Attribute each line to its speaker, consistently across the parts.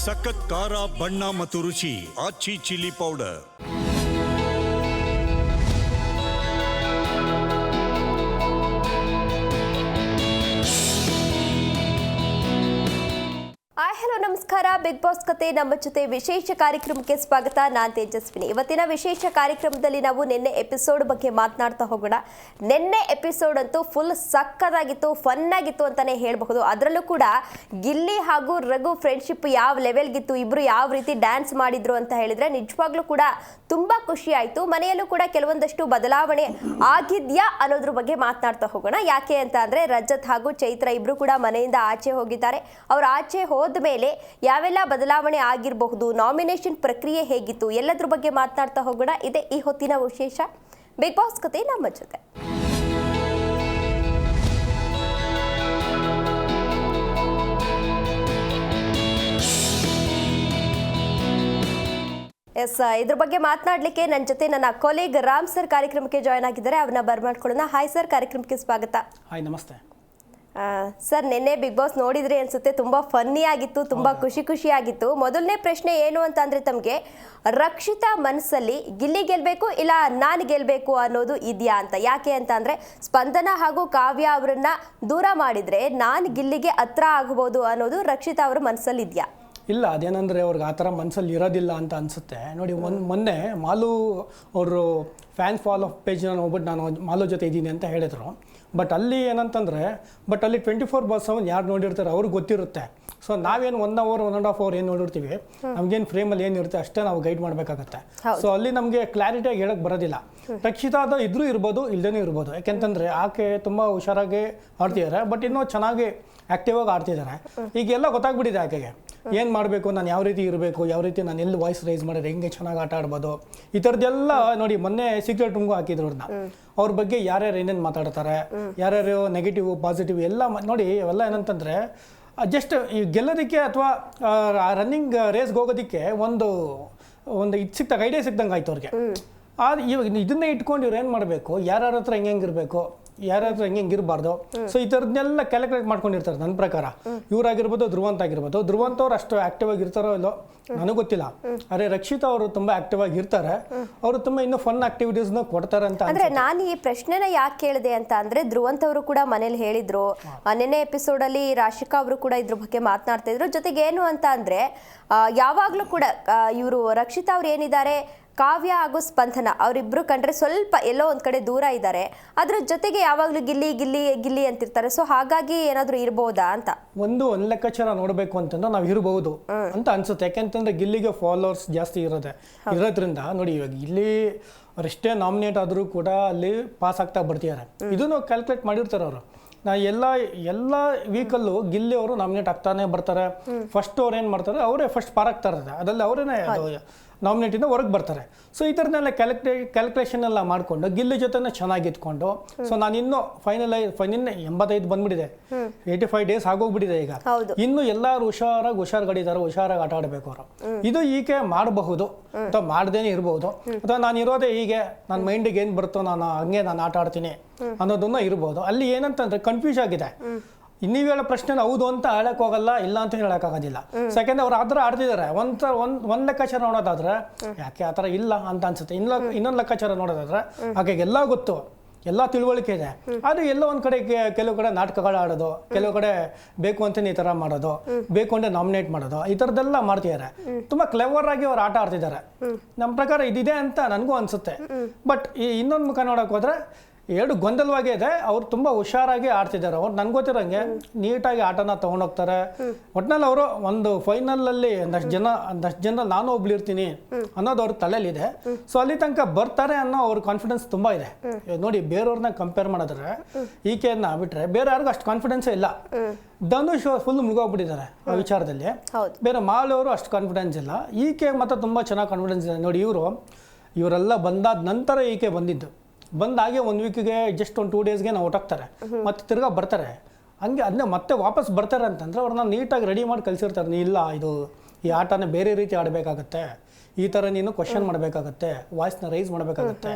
Speaker 1: ಸಖತ್ ಖಾರ ಬಣ್ಣ ಮತ್ತು ರುಚಿ ಆಚಿ ಚಿಲ್ಲಿ ಪೌಡರ್.
Speaker 2: ಹಲೋ ನಮಸ್ಕಾರ. ಬಿಗ್ ಬಾಸ್ ಕತೆ ನಮ್ಮ ಜೊತೆ ವಿಶೇಷ ಕಾರ್ಯಕ್ರಮಕ್ಕೆ ಸ್ವಾಗತ. ನಾನು ತೇಜಸ್ವಿನಿ. ಇವತ್ತಿನ ವಿಶೇಷ ಕಾರ್ಯಕ್ರಮದಲ್ಲಿ ನಾವು ನಿನ್ನೆ ಎಪಿಸೋಡ್ ಬಗ್ಗೆ ಮಾತನಾಡ್ತಾ ಹೋಗೋಣ. ನಿನ್ನೆ ಎಪಿಸೋಡ್ ಅಂತೂ ಫುಲ್ ಸಕ್ಕತ್ತಾಗಿತ್ತು, ಫನ್ ಆಗಿತ್ತು ಅಂತಾನೆ ಹೇಳಬಹುದು. ಅದರಲ್ಲೂ ಕೂಡ ಗಿಲ್ಲಿ ಹಾಗೂ ರಘು ಫ್ರೆಂಡ್ಶಿಪ್ ಯಾವ ಲೆವೆಲ್ಗಿತ್ತು, ಇಬ್ರು ಯಾವ ರೀತಿ ಡ್ಯಾನ್ಸ್ ಮಾಡಿದ್ರು ಅಂತ ಹೇಳಿದ್ರೆ ನಿಜವಾಗ್ಲೂ ಕೂಡ ತುಂಬಾ ಖುಷಿ ಆಯ್ತು. ಮನೆಯಲ್ಲೂ ಕೂಡ ಕೆಲವೊಂದಷ್ಟು ಬದಲಾವಣೆ ಆಗಿದ್ಯಾ ಅನ್ನೋದ್ರ ಬಗ್ಗೆ ಮಾತನಾಡ್ತಾ ಹೋಗೋಣ. ಯಾಕೆ ಅಂತ ಅಂದ್ರೆ ರಜತ್ ಹಾಗೂ ಚೈತ್ರ ಇಬ್ರು ಕೂಡ ಮನೆಯಿಂದ ಆಚೆ ಹೋಗಿದ್ದಾರೆ. ಅವ್ರು ಆಚೆ ಹೋದ ಮೇಲೆ ಯಾವೆಲ್ಲ ಬದಲಾವಣೆ ಆಗಿರಬಹುದು, ನಾಮಿನೇಷನ್ ಪ್ರಕ್ರಿಯೆ ಹೇಗಿತ್ತು, ಎಲ್ಲದ್ರ ಬಗ್ಗೆ ಮಾತನಾಡ್ತಾ ಹೋಗೋಣ. ಇದೆ ಈ ಹೊತ್ತಿನ ವಿಶೇಷ ಬಿಗ್ ಬಾಸ್ ಕತೆ ನಮ್ಮ ಜೊತೆ. ಎಸ್, ಇದ್ರ ಬಗ್ಗೆ ಮಾತನಾಡಲಿಕ್ಕೆ ನನ್ನ ಜೊತೆ ನನ್ನ ಕೊಲೀಗ್ ರಾಮ್ ಸರ್ ಕಾರ್ಯಕ್ರಮಕ್ಕೆ ಜಾಯ್ನ್ ಆಗಿದ್ದಾರೆ. ಅವ್ರನ್ನ ಬರ್ಮಾಡ್ಕೊಳ್ಳೋಣ. ಹಾಯ್ ಸರ್, ಕಾರ್ಯಕ್ರಮಕ್ಕೆ ಸ್ವಾಗತ.
Speaker 3: ಹಾಯ್, ನಮಸ್ತೆ
Speaker 2: ಸರ್. ನಿನ್ನೆ ಬಿಗ್ ಬಾಸ್ ನೋಡಿದ್ರಿ ಅನ್ಸುತ್ತೆ, ತುಂಬಾ ಫನ್ನಿ ಆಗಿತ್ತು, ತುಂಬಾ ಖುಷಿ ಆಗಿತ್ತು. ಮೊದಲನೇ ಪ್ರಶ್ನೆ ಏನು ಅಂತ ಅಂದ್ರೆ, ತಮಗೆ ರಕ್ಷಿತಾ ಮನಸ್ಸಲ್ಲಿ ಗಿಲ್ಲಿ ಗೆಲ್ಬೇಕು ಇಲ್ಲ ನಾನು ಗೆಲ್ಬೇಕು ಅನ್ನೋದು ಇದೆಯಾ ಅಂತ. ಯಾಕೆ ಅಂತ ಅಂದ್ರೆ ಸ್ಪಂದನ ಹಾಗೂ ಕಾವ್ಯ ಅವರನ್ನ ದೂರ ಮಾಡಿದ್ರೆ ನಾನು ಗಿಲ್ಲಿಗೆ ಹತ್ರ ಆಗಬಹುದು ಅನ್ನೋದು ರಕ್ಷಿತಾ ಅವರ ಮನಸ್ಸಲ್ಲಿ ಇದೆಯಾ?
Speaker 3: ಇಲ್ಲ, ಅದೇನಂದರೆ ಅವ್ರಿಗೆ ಆ ಥರ ಮನಸ್ಸಲ್ಲಿ ಇರೋದಿಲ್ಲ ಅಂತ ಅನಿಸುತ್ತೆ. ನೋಡಿ, ಮೊನ್ನೆ ಮಾಲು ಅವರು ಫ್ಯಾನ್ ಫಾಲೋ ಪೇಜ್ನ ಹೋಗ್ಬಿಟ್ಟು ನಾನು ಮಾಲು ಜೊತೆ ಇದ್ದೀನಿ ಅಂತ ಹೇಳಿದರು. ಬಟ್ ಅಲ್ಲಿ ಏನಂತಂದರೆ, ಅಲ್ಲಿ 24/7 ಯಾರು ನೋಡಿರ್ತಾರೆ ಅವ್ರಿಗೆ ಗೊತ್ತಿರುತ್ತೆ. ಸೊ ನಾವೇನು 1 hour 1.5 hour ಏನು ನೋಡಿರ್ತೀವಿ, ನಮಗೇನು ಫ್ರೇಮಲ್ಲಿ ಏನಿರುತ್ತೆ ಅಷ್ಟೇ ನಾವು ಗೈಡ್ ಮಾಡಬೇಕಾಗತ್ತೆ. ಸೊ ಅಲ್ಲಿ ನಮಗೆ ಕ್ಲಾರಿಟಿಯಾಗಿ ಹೇಳಕ್ಕೆ ಬರೋದಿಲ್ಲ. ರಕ್ಷಿತಾದ ಇದ್ರೂ ಇರ್ಬೋದು, ಇಲ್ಲದೇ ಇರ್ಬೋದು. ಯಾಕೆಂತಂದರೆ ಆಕೆ ತುಂಬ ಹುಷಾರಾಗಿ ಆಡ್ತಿದ್ದಾರೆ, ಬಟ್ ಇನ್ನೂ ಚೆನ್ನಾಗಿ ಆ್ಯಕ್ಟಿವ್ ಆಗಿ ಆಡ್ತಿದ್ದಾರೆ. ಈಗೆಲ್ಲ ಗೊತ್ತಾಗ್ಬಿಟ್ಟಿದೆ ಆಕೆಗೆ ಏನು ಮಾಡಬೇಕು, ನಾನು ಯಾವ ರೀತಿ ಇರಬೇಕು, ಯಾವ ರೀತಿ ನಾನು ಎಲ್ಲಿ ವಾಯ್ಸ್ ರೈಸ್ ಮಾಡಿದ್ರೆ ಹೆಂಗೆ ಚೆನ್ನಾಗಿ ಆಟ ಆಡ್ಬೋದು, ಈ ಥರದ್ದೆಲ್ಲ. ನೋಡಿ, ಮೊನ್ನೆ ಸೀಕ್ರೆಟ್ ರೂಮ್ಗೂ ಹಾಕಿದ್ರು ಅವ್ರನ್ನ. ಅವ್ರ ಬಗ್ಗೆ ಯಾರ್ಯಾರು ಏನೇನು ಮಾತಾಡ್ತಾರೆ, ಯಾರ್ಯಾರು ನೆಗೆಟಿವ್ ಪಾಸಿಟಿವ್ ಎಲ್ಲ ನೋಡಿ. ಅವೆಲ್ಲ ಏನಂತಂದರೆ ಜಸ್ಟ್ ಗೆಲ್ಲೋದಕ್ಕೆ ಅಥವಾ ರನ್ನಿಂಗ್ ರೇಸ್ಗೆ ಹೋಗೋದಕ್ಕೆ ಒಂದು ಇದು ಸಿಕ್ತಾಗ ಐಡಿಯಾ ಸಿಕ್ದಂಗೆ ಆಯ್ತು ಅವ್ರಿಗೆ. ಇವಾಗ ಇದನ್ನೇ ಇಟ್ಕೊಂಡು ಇವ್ರು ಏನು ಮಾಡಬೇಕು, ಯಾರ್ಯಾರ ಹತ್ರ ಹೆಂಗಿರಬೇಕು, ಯಾರಾದ್ರೂ ಹೆಂಗೆ ಇರಬಾರ್ದು. ಸೊ ಈ ಥರದ್ದನ್ನೆಲ್ಲ ಕ್ಯಾಲ್ಕುಲೇಟ್ ಮಾಡ್ಕೊಂಡಿರ್ತಾರೆ ನನ್ನ ಪ್ರಕಾರ. ಇವರಾಗಿರ್ಬೋದು, ಧ್ರುವಂತ ಆಗಿರ್ಬೋದು. ಧ್ರುವಂತ ಅವ್ರು ಅಷ್ಟು ಆಕ್ಟಿವ್ ಆಗಿ ಇರ್ತಾರೋ ಇಲ್ಲೋ ನನಗೆ ಗೊತ್ತಿಲ್ಲ. ಆದರೆ ರಕ್ಷಿತಾ ಅವರು ತುಂಬಾ ಆಕ್ಟಿವ್ ಆಗಿ ಇರ್ತಾರೆ. ಅವರು ತುಂಬಾ ಇನ್ನೂ ಫನ್ ಆಕ್ಟಿವಿಟೀಸ್ನ ಕೊಡ್ತಾರೆ ಅಂತ.
Speaker 2: ಅಂದ್ರೆ ನಾನು ಈ ಪ್ರಶ್ನೆನ ಯಾಕೆ ಕೇಳಿದೆ ಅಂತ ಅಂದ್ರೆ, ಧ್ರುವಂತ ಅವರು ಕೂಡ ಮನೇಲಿ ಹೇಳಿದ್ರು. ನಿನ್ನೆ ಎಪಿಸೋಡ್ ಅಲ್ಲಿ ರಾಶಿಕಾ ಅವರು ಕೂಡ ಇದ್ರ ಬಗ್ಗೆ ಮಾತನಾಡ್ತಾ ಇದ್ರು. ಜೊತೆಗೆ ಏನು ಅಂತ ಅಂದ್ರೆ, ಯಾವಾಗ್ಲೂ ಕೂಡ ಇವರು ರಕ್ಷಿತಾ ಅವ್ರು ಏನಿದ್ದಾರೆ, ಕಾವ್ಯ ಹಾಗೂ ಸ್ಪಂದನ ಅವರಿಬ್ರು ಕಂಡ್ರೆ ಸ್ವಲ್ಪ ಎಲ್ಲೋ ಒಂದ್ ಕಡೆ ದೂರ ಇದ್ದಾರೆ. ಅದ್ರ ಜೊತೆಗೆ ಯಾವಾಗ್ಲೂ ಗಿಲ್ಲಿ ಗಿಲ್ಲಿ ಗಿಲ್ಲಿ ಅಂತಿರ್ತಾರೆ. ಸೊ ಹಾಗಾಗಿ ಏನಾದ್ರು ಇರ್ಬೋದಾ ಅಂತ
Speaker 3: ಒಂದು ಲೆಕ್ಕಾಚಾರ ನೋಡ್ಬೇಕು ಅಂತಂದ್ರೆ ನಾವು ಇರಬಹುದು ಅಂತ ಅನ್ಸುತ್ತೆ. ಯಾಕೆಂತಂದ್ರೆ ಗಿಲ್ಲಿಗೆ ಫಾಲೋವರ್ಸ್ ಜಾಸ್ತಿ ಇರೋದ್ರಿಂದ ನೋಡಿ, ಇವಾಗ ಗಿಲ್ಲಿ ಅವರೆಷ್ಟೇ ನಾಮಿನೇಟ್ ಆದರೂ ಕೂಡ ಅಲ್ಲಿ ಪಾಸ್ ಆಗ್ತಾ ಬರ್ತಿದ್ದಾರೆ. ಇದನ್ನು ಕ್ಯಾಲ್ಕುಲೇಟ್ ಮಾಡಿರ್ತಾರೆ ಅವರು. ನಾ ಎಲ್ಲ ವೀಕಲ್ಲೂ ಗಿಲ್ಲಿ ಅವರು ನಾಮಿನೇಟ್ ಆಗ್ತಾನೆ ಬರ್ತಾರೆ. ಫಸ್ಟ್ ಅವ್ರು ಏನು ಮಾಡ್ತಾರೆ, ಅವರೇ ಫಸ್ಟ್ ಪಾರಾಗ್ತಾ ಇರ್ತಾರೆ. ಅದರಲ್ಲಿ ಅವರೇನೆ ನಾಮಿನೇಟಿಂದ ಹೊರಗೆ ಬರ್ತಾರೆ. ಸೊ ಈ ಥರದನ್ನೆಲ್ಲ ಕ್ಯಾಲ್ಕುಲೇಷನ್ ಎಲ್ಲ ಮಾಡಿಕೊಂಡು ಗಿಲ್ಲಿ ಜೊತೆನೇ ಚೆನ್ನಾಗಿ ಇಟ್ಕೊಂಡು, ಸೊ ನಾನು ಇನ್ನೂ ಫೈನಲ್ 85 ಬಂದ್ಬಿಟ್ಟಿದೆ, 85 ಡೇಸ್ ಆಗೋಗ್ಬಿಟ್ಟಿದೆ ಈಗ. ಇನ್ನು ಎಲ್ಲರೂ ಹುಷಾರಾಗಿದ್ದಾರೆ, ಹುಷಾರಾಗಿ ಆಟ ಆಡಬೇಕು ಅವರು. ಇದು ಹೀಗೆ ಮಾಡಬಹುದು ಅಥವಾ ಮಾಡ್ದೇನೆ ಇರಬಹುದು, ಅಥವಾ ನಾನು ಇರೋದೇ ಹೀಗೆ, ನನ್ನ ಮೈಂಡಿಗೆ ಏನು ಬರುತ್ತೋ ನಾನು ಹಂಗೆ ನಾನು ಆಟ ಆಡ್ತೀನಿ ಅನ್ನೋದನ್ನ ಇರ್ಬೋದು. ಅಲ್ಲಿ ಏನಂತಂದ್ರೆ ಕನ್ಫ್ಯೂಸ್ ಆಗಿದೆ. ನೀವು ಹೇಳೋ ಪ್ರಶ್ನೆ ಹೌದು ಅಂತ ಹೇಳಕ್ ಹೋಗಲ್ಲ, ಇಲ್ಲ ಅಂತ ಹೇಳಕ್ಕಾಗೋದಿಲ್ಲ. ಸೆಕೆಂಡ್ ಅವ್ರು ಆತರ ಆಡ್ತಿದ್ದಾರೆ. ಒಂದ್ ಲೆಕ್ಕಾಚಾರ ನೋಡೋದಾದ್ರೆ ಯಾಕೆ ಆತರ ಇಲ್ಲ ಅಂತ ಅನ್ಸುತ್ತೆ. ಇನ್ನೊಂದು ಲೆಕ್ಕಾಚಾರ ನೋಡೋದಾದ್ರೆ ಆಕೆಗೆ ಎಲ್ಲ ಗೊತ್ತು, ಎಲ್ಲ ತಿಳುವಳಿಕೆ ಇದೆ. ಆದ್ರೆ ಎಲ್ಲೋ ಒಂದ್ ಕಡೆ ಕೆಲವು ಕಡೆ ನಾಟಕಗಳು ಆಡೋದು, ಕೆಲವು ಕಡೆ ಬೇಕು ಅಂತಾನೆ ಈ ತರ ಮಾಡೋದು, ಬೇಕು ಅಂದ್ರೆ ನಾಮಿನೇಟ್ ಮಾಡೋದು, ಈ ತರದೆಲ್ಲ ಮಾಡ್ತಿದ್ದಾರೆ. ತುಂಬಾ ಕ್ಲೆವರ್ ಆಗಿ ಅವ್ರು ಆಟ ಆಡ್ತಿದ್ದಾರೆ. ನಮ್ಮ ಪ್ರಕಾರ ಇದಿದೆ ಅಂತ ನನಗೂ ಅನ್ಸುತ್ತೆ. ಬಟ್ ಈ ಇನ್ನೊಂದು ಮುಖ ನೋಡಕ್ ಹೋದ್ರೆ ಎರಡು ಗೊಂದಲವಾಗೇ ಇದೆ. ಅವ್ರು ತುಂಬಾ ಹುಷಾರಾಗಿ ಆಡ್ತಿದ್ದಾರೆ. ಅವ್ರು ನನ್ಗೆ ಗೊತ್ತಿರೋಂಗೆ ನೀಟಾಗಿ ಆಟನ ತಗೊಂಡೋಗ್ತಾರೆ. ಒಟ್ನಲ್ಲಿ ಅವರು ಒಂದು ಫೈನಲ್ ಅಲ್ಲಿ ಒಂದಷ್ಟು ಜನ ನಾನು ಒಬ್ಳಿರ್ತೀನಿ ಅನ್ನೋದು ಅವ್ರ ತಲೆಯಲ್ಲಿದೆ. ಸೊ ಅಲ್ಲಿ ತನಕ ಬರ್ತಾರೆ ಅನ್ನೋ ಅವ್ರ ಕಾನ್ಫಿಡೆನ್ಸ್ ತುಂಬಾ ಇದೆ. ನೋಡಿ, ಬೇರೆಯವ್ರನ್ನ ಕಂಪೇರ್ ಮಾಡಿದ್ರೆ ಈಕೆಯನ್ನ ಬಿಟ್ರೆ ಬೇರೆ ಯಾರಿಗೂ ಅಷ್ಟು ಕಾನ್ಫಿಡೆನ್ಸೇ ಇಲ್ಲ. ಧನುಷ್ ಫುಲ್ ಮುಳುಗೋಗ್ಬಿಟ್ಟಿದ್ದಾರೆ ಆ ವಿಚಾರದಲ್ಲಿ. ಬೇರೆ ಮಾಲವರು ಅಷ್ಟು ಕಾನ್ಫಿಡೆನ್ಸ್ ಇಲ್ಲ. ಈಕೆ ಮತ್ತೆ ತುಂಬಾ ಚೆನ್ನಾಗಿ ಕಾನ್ಫಿಡೆನ್ಸ್ ಇದೆ. ನೋಡಿ, ಇವರೆಲ್ಲ ಬಂದಾದ ನಂತರ ಈಕೆ ಬಂದಾಗೆ 1 ವೀಕ್ಗೆ ಜಸ್ಟ್ ಒಂದು 2 ಡೇಸ್ಗೆ ನಾವು ಹೊರಟಾಗ್ತಾರೆ, ಮತ್ತೆ ತಿರ್ಗಾ ಬರ್ತಾರೆ. ಹಂಗೆ ಅದನ್ನ ಮತ್ತೆ ವಾಪಸ್ ಬರ್ತಾರೆ ಅಂತಂದ್ರೆ ಅವ್ರನ್ನ ನೀಟಾಗಿ ರೆಡಿ ಮಾಡಿ ಕಲಿಸಿರ್ತಾರೆ. ಇಲ್ಲ, ಈ ಆಟನ ಬೇರೆ ರೀತಿ ಆಡಬೇಕಾಗತ್ತೆ, ಈ ಥರ ನೀನು ಕ್ವಶನ್ ಮಾಡಬೇಕಾಗತ್ತೆ, ವಾಯ್ಸ್ನ ರೈಸ್ ಮಾಡಬೇಕಾಗತ್ತೆ,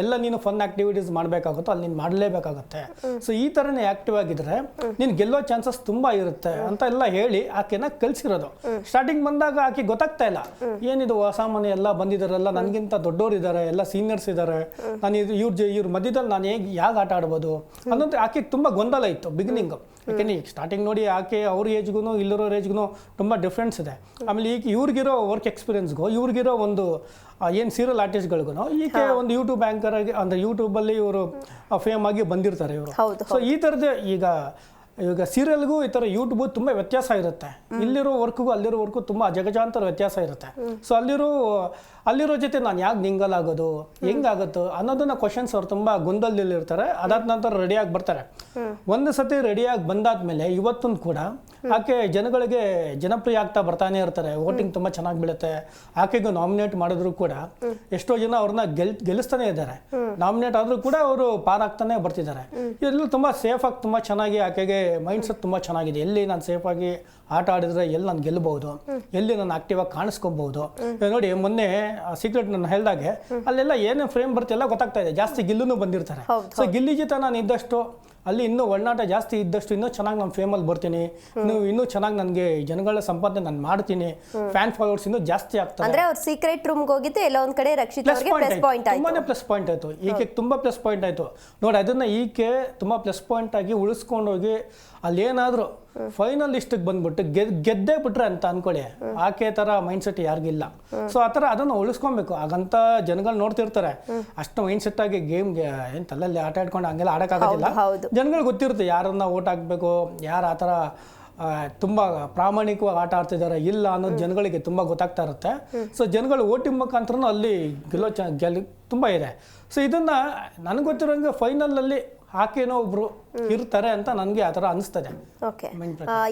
Speaker 3: ಎಲ್ಲ ನೀನು ಫನ್ ಆಕ್ಟಿವಿಟೀಸ್ ಮಾಡಬೇಕಾಗುತ್ತೋ ಅಲ್ಲಿ ನೀನು ಮಾಡಲೇಬೇಕಾಗತ್ತೆ. ಸೊ ಈ ಥರನೇ ಆಕ್ಟಿವ್ ಆಗಿದ್ರೆ ನೀನು ಗೆಲ್ಲೋ ಚಾನ್ಸಸ್ ತುಂಬ ಇರುತ್ತೆ ಅಂತ ಎಲ್ಲ ಹೇಳಿ ಆಕೆನ ಕಲಿಸಿರೋದು. ಸ್ಟಾರ್ಟಿಂಗ್ ಬಂದಾಗ ಆಕೆ ಗೊತ್ತಾಗ್ತಾ ಇಲ್ಲ, ಏನಿದು ಅಸಾಮಾನ್ಯ ಎಲ್ಲ ಬಂದಿದ್ದಾರಲ್ಲ, ನನಗಿಂತ ದೊಡ್ಡೋರು ಇದ್ದಾರೆ, ಎಲ್ಲ ಸೀನಿಯರ್ಸ್ ಇದ್ದಾರೆ, ನಾನು ಇವ್ರ ಮಧ್ಯದಲ್ಲಿ ನಾನು ಹೇಗೆ ಆಟ ಆಡ್ಬೋದು ಅನ್ನೋದು ಆಕೆಗೆ ತುಂಬ ಗೊಂದಲ ಇತ್ತು ಬಿಗಿನಿಂಗ್. ಯಾಕೆಂದ್ರೆ ಈಗ ಸ್ಟಾರ್ಟಿಂಗ್ ನೋಡಿ ಆಕೆ ಅವ್ರ ಏಜ್ಗೂ ಇಲ್ಲಿರೋ ಏಜ್ಗೂ ತುಂಬ ಡಿಫ್ರೆನ್ಸ್ ಇದೆ. ಆಮೇಲೆ ಈಗ ಇವ್ರಿಗಿರೋ ವರ್ಕ್ ಎಕ್ಸ್ಪೀರಿಯನ್ಸ್ಗೂ ಇವ್ರಿಗಿರೋ ಒಂದು ಏನು ಸೀರಿಯಲ್ ಆರ್ಟಿಸ್ಟ್ಗಳಿಗೂ ಈಕೆ ಒಂದು ಯೂಟ್ಯೂಬ್ ಆ್ಯಂಕರ್ ಆಗಿ ಅಂದರೆ ಯೂಟ್ಯೂಬಲ್ಲಿ ಇವರು ಫೇಮ್ ಆಗಿ ಬಂದಿರ್ತಾರೆ ಇವರು. ಸೊ ಈ ಥರದ್ದು ಈಗ ಸೀರಿಯಲ್ಗೂ ಈ ಥರ ಯೂಟ್ಯೂಬ್ ತುಂಬ ವ್ಯತ್ಯಾಸ ಇರುತ್ತೆ. ಇಲ್ಲಿರೋ ವರ್ಕ್ಗೂ ಅಲ್ಲಿರೋ ವರ್ಕ್ಗೂ ತುಂಬ ಅಜಗಜಾಂತರ ವ್ಯತ್ಯಾಸ ಇರುತ್ತೆ. ಸೊ ಅಲ್ಲಿರೋ ಜೊತೆ ನಾನು ಯಾಕೆ ನಿಂಗಲ್ ಆಗೋದು, ಹೆಂಗಾಗುತ್ತೋ ಅನ್ನೋದನ್ನ ಕ್ವಶನ್ಸ್ ಅವ್ರು ತುಂಬ ಗೊಂದಲದಲ್ಲಿರ್ತಾರೆ. ಅದಾದ ನಂತರ ರೆಡಿಯಾಗಿ ಬರ್ತಾರೆ. ಒಂದು ಸತಿ ರೆಡಿಯಾಗಿ ಬಂದಾದ್ಮೇಲೆ ಇವತ್ತೂ ಕೂಡ ಆಕೆ ಜನಗಳಿಗೆ ಜನಪ್ರಿಯ ಆಗ್ತಾ ಬರ್ತಾನೆ ಇರ್ತಾರೆ. ವೋಟಿಂಗ್ ತುಂಬ ಚೆನ್ನಾಗಿ ಬೀಳುತ್ತೆ. ಆಕೆಗೂ ನಾಮಿನೇಟ್ ಮಾಡಿದ್ರು ಕೂಡ ಎಷ್ಟೋ ಜನ ಅವ್ರನ್ನ ಗೆಲ್ಲಿಸ್ತಾನೆ ಇದ್ದಾರೆ. ನಾಮಿನೇಟ್ ಆದರೂ ಕೂಡ ಅವರು ಪಾರಾಗ್ತಾನೆ ಬರ್ತಿದ್ದಾರೆ. ಇದೆಲ್ಲ ತುಂಬ ಸೇಫಾಗಿ ತುಂಬ ಚೆನ್ನಾಗಿ ಆಕೆಗೆ ಮೈಂಡ್ ಸೆಟ್ ತುಂಬ ಚೆನ್ನಾಗಿದೆ. ಎಲ್ಲಿ ನಾನು ಸೇಫಾಗಿ ಆಟ ಆಡಿದ್ರೆ ಎಲ್ಲಿ ನಾನು ಗೆಲ್ಲಬಹುದು, ಎಲ್ಲಿ ನಾನು ಆಕ್ಟಿವ್ ಆಗಿ ಕಾಣಿಸ್ಕೊಬಹುದು. ನೋಡಿ ಮೊನ್ನೆ ಸೀಕ್ರೆಟ್ ನಾನು ಹೇಳ್ದಾಗೆ ಅಲ್ಲೆಲ್ಲ ಏನೇ ಫ್ರೇಮ್ ಬರ್ತಿಲ್ಲ ಗೊತ್ತಾಗ್ತಾ ಇದೆ. ಜಾಸ್ತಿ ಗಿಲ್ಲೂ ಬಂದಿರ್ತಾರೆ. ಸೊ ಗಿಲ್ಲಿ ಜೊತೆ ನಾನು ಇದ್ದಷ್ಟು ಅಲ್ಲಿ ಇನ್ನೂ ಒಡನಾಟ ಜಾಸ್ತಿ ಇದ್ದಷ್ಟು ಇನ್ನೂ ಚೆನ್ನಾಗಿ ನಾನು ಫೇಮಲ್ಲಿ ಬರ್ತೀನಿ, ಇನ್ನೂ ಚೆನ್ನಾಗಿ ನನಗೆ ಜನಗಳ ಸಂಪಾದನೆ ನಾನು ಮಾಡ್ತೀನಿ, ಫ್ಯಾನ್ ಫಾಲೋವರ್ಸ್ ಇನ್ನೂ ಜಾಸ್ತಿ ಆಗ್ತಾರೆ.
Speaker 2: ಅಂದ್ರೆ ಅವ್ರ ಸೀಕ್ರೆಟ್ ರೂಮ್ಗೆ ಹೋಗಿದ್ದು ಎಲ್ಲ ಒಂದ್ ಕಡೆ ರಕ್ಷಿತ್ ಅವರಿಗೆ ಪ್ಲಸ್ ಪಾಯಿಂಟ್ ಆಯ್ತು.
Speaker 3: ತುಂಬಾನೇ ಪ್ಲಸ್ ಪಾಯಿಂಟ್ ಆಯ್ತು. ಈಕೆ ತುಂಬಾ ಪ್ಲಸ್ ಪಾಯಿಂಟ್ ಆಯ್ತು ನೋಡಿ. ಅದನ್ನ ಈಕೆ ತುಂಬಾ ಪ್ಲಸ್ ಪಾಯಿಂಟ್ ಆಗಿ ಉಳಿಸ್ಕೊಂಡೋಗಿ ಅಲ್ಲೇನಾದ್ರೂ ಫೈನಲ್ ಲಿಸ್ಟಿಗೆ ಬಂದ್ಬಿಟ್ಟು ಗೆದ್ದೇ ಬಿಟ್ರೆ ಅಂತ ಅನ್ಕೊಳ್ಳಿ, ಆಕೆ ತರ ಮೈಂಡ್ ಸೆಟ್ ಯಾರಿಗಿಲ್ಲ. ಸೊ ಆ ಥರ ಅದನ್ನು ಉಳಿಸ್ಕೊಬೇಕು. ಹಾಗಂತ ಜನಗಳು ನೋಡ್ತಿರ್ತಾರೆ, ಅಷ್ಟು ಮೈಂಡ್ ಸೆಟ್ ಆಗಿ ಗೇಮ್ ಏನು ತಲೆಯಲ್ಲಿ ಆಟ ಆಡ್ಕೊಂಡು ಹಂಗೆಲ್ಲ ಆಡೋಕ್ಕಾಗೋದಿಲ್ಲ. ಜನಗಳು ಗೊತ್ತಿರುತ್ತೆ ಯಾರನ್ನ ಓಟ್ ಹಾಕ್ಬೇಕು, ಯಾರು ಆ ಥರ ತುಂಬ ಪ್ರಾಮಾಣಿಕವಾಗಿ ಆಟ ಆಡ್ತಿದ್ದಾರೆ ಇಲ್ಲ ಅನ್ನೋದು ಜನಗಳಿಗೆ ತುಂಬ ಗೊತ್ತಾಗ್ತಾ ಇರುತ್ತೆ. ಸೊ ಜನಗಳು ಓಟಿಂಗ್ ಮುಖಾಂತರ ಅಲ್ಲಿ ಗೆಲ್ಲೋ ತುಂಬ ಇದೆ. ಸೊ ಇದನ್ನ ನನಗೆ ಗೊತ್ತಿರೋಂಗೆ ಫೈನಲಲ್ಲಿ ಆಕೆನೋ ಒಬ್ರು ಇರ್ತಾರೆ ಅಂತ ನನಗೆ ಆ ಥರ ಅನಿಸ್ತದೆ.
Speaker 2: ಓಕೆ,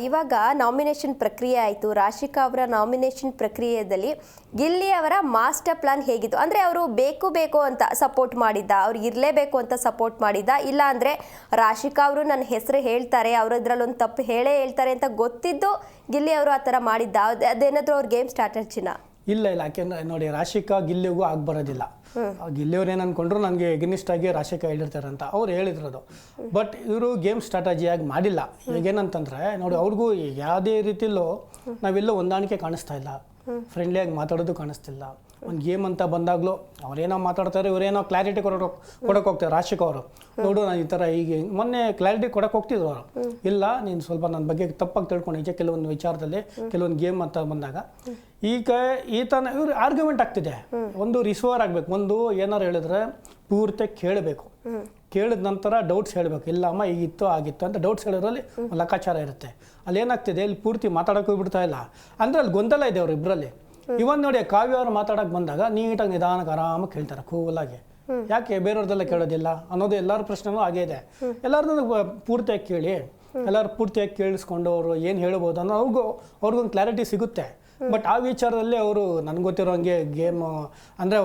Speaker 2: ಇವಾಗ ನಾಮಿನೇಷನ್ ಪ್ರಕ್ರಿಯೆ ಆಯಿತು. ರಾಶಿಕಾ ಅವರ ನಾಮಿನೇಷನ್ ಪ್ರಕ್ರಿಯೆಯಲ್ಲಿ ಗಿಲ್ಲಿ ಅವರ ಮಾಸ್ಟರ್ ಪ್ಲಾನ್ ಹೇಗಿತ್ತು? ಅಂದರೆ ಅವರು ಬೇಕು ಅಂತ ಸಪೋರ್ಟ್ ಮಾಡಿದ್ದ, ಅವ್ರು ಇರಲೇಬೇಕು ಅಂತ ಸಪೋರ್ಟ್ ಮಾಡಿದ್ದ, ಇಲ್ಲ ಅಂದರೆ ರಾಶಿಕಾ ಅವರು ನನ್ನ ಹೆಸರು ಹೇಳ್ತಾರೆ, ಅವರು ಇದರಲ್ಲೊಂದು ತಪ್ಪು ಹೇಳ್ತಾರೆ ಅಂತ ಗೊತ್ತಿದ್ದು ಗಿಲ್ಲಿ ಅವರು ಆ ಥರ ಮಾಡಿದ್ದ? ಅದೇನಾದರೂ ಅವ್ರ ಗೇಮ್ ಸ್ಟ್ರಾಟಜಿನ?
Speaker 3: ಇಲ್ಲ ಯಾಕೆಂದ್ರೆ ನೋಡಿ, ರಾಶಿಕಾ ಗಿಲ್ಲಿಗೂ ಬರೋದಿಲ್ಲ. ಗಿಲ್ಲಿಯವ್ರು ಏನು ಅನ್ಕೊಂಡ್ರು ನನಗೆ ಎಗ್ನಿಸ್ಟ್ ಆಗಿ ರಾಶಿಕಾ ಹೇಳಿರ್ತಾರೆ ಅಂತ ಅವ್ರು ಹೇಳಿದ್ರದು. ಬಟ್ ಇವರು ಗೇಮ್ ಸ್ಟ್ರಾಟಜಿಯಾಗಿ ಮಾಡಿಲ್ಲ. ಈಗೇನಂತಂದ್ರೆ ನೋಡಿ, ಅವ್ರಿಗೂ ಯಾವುದೇ ರೀತಿಲೂ ನಾವೆಲ್ಲೋ ಹೊಂದಾಣಿಕೆ ಕಾಣಿಸ್ತಾ ಇಲ್ಲ, ಫ್ರೆಂಡ್ಲಿಯಾಗಿ ಮಾತಾಡೋದು ಕಾಣಿಸ್ತಿಲ್ಲ. ಒಂದು ಗೇಮ್ ಅಂತ ಬಂದಾಗಲೂ ಅವ್ರೇನೋ ಮಾತಾಡ್ತಾರೆ, ಇವರೇನೋ ಕ್ಲಾರಿಟಿ ಕೊಡೋಕೆ ಹೋಗ್ತಾರೆ. ರಾಶಿಕಾ ಅವರು ನೋಡು ನಾನು ಈ ಥರ ಈಗ ಮೊನ್ನೆ ಕ್ಲಾರಿಟಿ ಕೊಡೋಕೆ ಹೋಗ್ತಿದ್ರು ಅವರು, ಇಲ್ಲ ನೀನು ಸ್ವಲ್ಪ ನನ್ನ ಬಗ್ಗೆ ತಪ್ಪಾಗಿ ತಿಳ್ಕೊಂಡು ನಿಜ ಕೆಲವೊಂದು ವಿಚಾರದಲ್ಲಿ ಕೆಲವೊಂದು ಗೇಮ್ ಅಂತ ಬಂದಾಗ ಈಗ ಇವ್ರು ಆರ್ಗ್ಯುಮೆಂಟ್ ಆಗ್ತಿದೆ. ಒಂದು ರಿಸೀವರ್ ಆಗಬೇಕು, ಒಂದು ಏನಾರು ಹೇಳಿದ್ರೆ ಪೂರ್ತಿ ಕೇಳಬೇಕು, ಕೇಳಿದ ನಂತರ ಡೌಟ್ಸ್ ಹೇಳಬೇಕು. ಇಲ್ಲ ಅಮ್ಮ ಈಗಿತ್ತು ಆಗಿತ್ತು ಅಂತ ಡೌಟ್ಸ್ ಹೇಳೋದ್ರಲ್ಲಿ ಲೆಕ್ಕಾಚಾರ ಇರುತ್ತೆ. ಅಲ್ಲಿ ಏನಾಗ್ತಿದೆ, ಇಲ್ಲಿ ಪೂರ್ತಿ ಮಾತಾಡೋಕೆ ಹೋಗ್ಬಿಡ್ತಾ ಇಲ್ಲ. ಅಂದರೆ ಅಲ್ಲಿ ಗೊಂದಲ ಇದೆ ಅವ್ರ ಇಬ್ಬರಲ್ಲಿ. ಇವನ್ ನೋಡಿ, ಕಾವ್ಯ ಅವರು ಮಾತಾಡಕ್ಕೆ ಬಂದಾಗ ನೀಟಾಗಿ ನಿಧಾನಕ್ಕೆ ಆರಾಮಾಗಿ ಕೇಳ್ತಾರೆ ಕೂಲಾಗಿ. ಯಾಕೆ ಬೇರೆಯವ್ರದ್ದೆಲ್ಲ ಕೇಳೋದಿಲ್ಲ ಅನ್ನೋದು ಎಲ್ಲರ ಪ್ರಶ್ನೆನೂ ಹಾಗೇ ಇದೆ. ಎಲ್ಲರದ್ದು ಪೂರ್ತಿಯಾಗಿ ಕೇಳಿ, ಎಲ್ಲರೂ ಪೂರ್ತಿಯಾಗಿ ಕೇಳಿಸ್ಕೊಂಡು ಅವರು ಏನು ಹೇಳ್ಬೋದು ಅನ್ನೋ ಅವ್ರಿಗೊಂದು ಕ್ಲಾರಿಟಿ ಸಿಗುತ್ತೆ. ಬಟ್ ಆ ವಿಚಾರದಲ್ಲಿ ಅವರು ನನಗೆ ಗೊತ್ತಿರೋ ಹಂಗೆ ಗೇಮ್ ಅಂದರೆ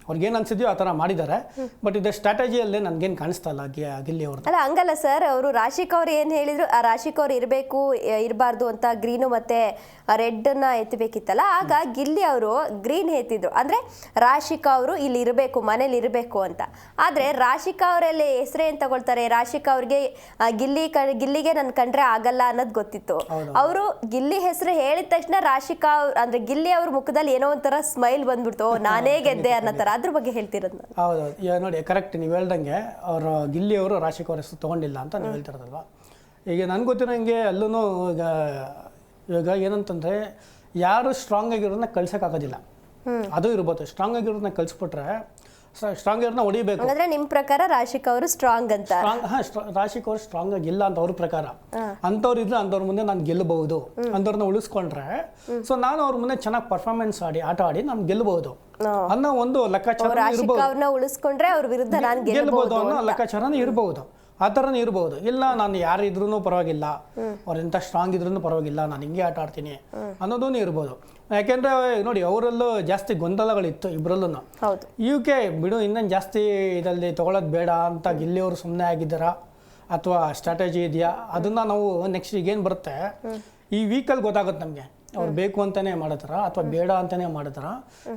Speaker 3: ಅವ್ರಿಗೇನು ಅನ್ಸಿದ್ಯೋ ಆ ಥರ ಮಾಡಿದ್ದಾರೆ. ಬಟ್ ಇದು ಸ್ಟ್ರಾಟಜಿಯಲ್ಲೇ ನನಗೇನು ಕಾಣಿಸ್ತಾ ಇಲ್ಲ ಗಿಲ್ಲಿ ಅವ್ರದ್ದು.
Speaker 2: ಅಲ್ಲ ಹಂಗಲ್ಲ ಸರ್, ಅವರು ರಾಶಿಕಾ ಅವ್ರು ಏನು ಹೇಳಿದ್ರು, ಆ ರಾಶಿಕಾ ಅವ್ರು ಇರಬೇಕು ಇರಬಾರ್ದು ಅಂತ ಗ್ರೀನು ಮತ್ತೆ ರೆಡ್ನ ಎತ್ತಬೇಕಿತ್ತಲ್ಲ, ಆಗ ಗಿಲ್ಲಿ ಅವರು ಗ್ರೀನ್ ಎತ್ತಿದ್ರು. ಅಂದರೆ ರಾಶಿಕಾ ಅವರು ಇಲ್ಲಿ ಇರಬೇಕು, ಮನೇಲಿ ಇರಬೇಕು ಅಂತ. ಆದರೆ ರಾಶಿಕಾ ಅವರಲ್ಲಿ ಹೆಸರೇ ಏನು ತಗೊಳ್ತಾರೆ, ರಾಶಿಕಾ ಅವ್ರಿಗೆ ಗಿಲ್ಲಿಗೆ ನನ್ನ ಕಂಡ್ರೆ ಆಗಲ್ಲ ಅನ್ನೋದು ಗೊತ್ತಿತ್ತು. ಅವರು ಗಿಲ್ಲಿ ಹೆಸರು ಹೇಳಿದ ತಕ್ಷಣ ರಾಶಿಕಾ ಅಂದ್ರೆ ಗಿಲ್ಲಿ ಅವ್ರ ಮುಖದಲ್ಲಿ ಏನೋ ಒಂಥರ ಸ್ಮೈಲ್ ಬಂದ್ಬಿಡ್ತು, ನಾನೇ ಗೆದ್ದೆ ಅನ್ನೋ ತರ. ಅದ್ರ ಬಗ್ಗೆ ಹೇಳ್ತಿರೋದು
Speaker 3: ಹೌದೌದು ನೋಡಿ, ಕರೆಕ್ಟ್ ನೀವು ಹೇಳ್ದಂಗೆ ಅವರು ಗಿಲ್ಲಿ ಅವರು ರಾಶಿಕಾ ಅವ್ರ ಹೆಸರು ತೊಗೊಂಡಿಲ್ಲ ಅಂತ ನೀವು ಹೇಳ್ತಿರೋದಲ್ವಾ. ಈಗ ನನ್ಗೆ ಗೊತ್ತಿರೋಂಗೆ ಅಲ್ಲೂ ಈಗ ಏನಂತಂದ್ರೆ ಯಾರು ಸ್ಟ್ರಾಂಗ್ ಆಗಿರೋದನ್ನ ಕಳ್ಸೋಕ್ಕಾಗೋದಿಲ್ಲ, ಅದು ಇರ್ಬೋದು. ಸ್ಟ್ರಾಂಗ್ ಆಗಿರೋದನ್ನ ಕಳ್ಸಿಬಿಟ್ರೆ ಸ್ಟ್ರಾಂಗ್ ಆಗಿರೋದನ್ನ ಹೊಡಿಬೇಕು.
Speaker 2: ಅಂದ್ರೆ ನಿಮ್ಮ ಪ್ರಕಾರ ರಾಶಿಕಾ ಅವರು ಸ್ಟ್ರಾಂಗ್ ಅಂತ?
Speaker 3: ರಾಶಿಕಾ ಅವರು ಸ್ಟ್ರಾಂಗ್ ಆಗಿಲ್ಲ ಅಂತ ಅವ್ರ ಪ್ರಕಾರ. ಅಂಥವ್ರು ಇದ್ರೆ ಅಂಥವ್ರ ಮುಂದೆ ನಾನು ಗೆಲ್ಲಬಹುದು, ಅಂಥವ್ರನ್ನ ಉಳಿಸ್ಕೊಂಡ್ರೆ ಸೊ ನಾನು ಅವ್ರ ಮುಂದೆ ಚೆನ್ನಾಗಿ ಪರ್ಫಾರ್ಮೆನ್ಸ್ ಆಟ ಆಡಿ ನಾನು ಗೆಲ್ಲಬಹುದು ಅನ್ನೋ ಒಂದು ಲೆಕ್ಕಾಚಾರ
Speaker 2: ಉಳಿಸ್ಕೊಂಡ್ರೆ ಅವ್ರ ವಿರುದ್ಧ ನಾನು
Speaker 3: ಗೆಲ್ಲಬಹುದು ಅನ್ನೋ ಲೆಕ್ಕಾಚಾರ ಇರಬಹುದು. ಆ ಥರನೇ ಇರ್ಬೋದು. ಇಲ್ಲ ನಾನು ಯಾರು ಇದ್ರೂ ಪರವಾಗಿಲ್ಲ, ಅವ್ರು ಎಂಥ ಸ್ಟ್ರಾಂಗ್ ಇದ್ರೂ ಪರವಾಗಿಲ್ಲ, ನಾನು ಹಿಂಗೆ ಆಟ ಆಡ್ತೀನಿ ಅನ್ನೋದೂ ಇರ್ಬೋದು. ಯಾಕೆಂದ್ರೆ ನೋಡಿ, ಅವರಲ್ಲೂ ಜಾಸ್ತಿ ಗೊಂದಲಗಳಿತ್ತು ಇಬ್ಬರಲ್ಲೂ. ಇವಕ್ಕೆ ಬಿಡು ಇನ್ನೇನು ಜಾಸ್ತಿ ಇದರಲ್ಲಿ ತಗೊಳ್ಳೋದು ಬೇಡ ಅಂತ ಗಿಲ್ಲಿಯವರು ಸುಮ್ಮನೆ ಆಗಿದ್ದಾರಾ ಅಥವಾ ಸ್ಟ್ರಾಟಜಿ ಇದೆಯಾ, ಅದನ್ನ ನಾವು ನೆಕ್ಸ್ಟ್ ಈಗೇನು ಬರುತ್ತೆ ಈ ವೀಕಲ್ಲಿ ಗೊತ್ತಾಗುತ್ತೆ ನಮಗೆ. ಅವ್ರು ಬೇಕು ಅಂತಾನೆ ಮಾಡತಾರ ಅಥವಾ ಬೇಡ ಅಂತಾನೆ ಮಾಡತಾರ.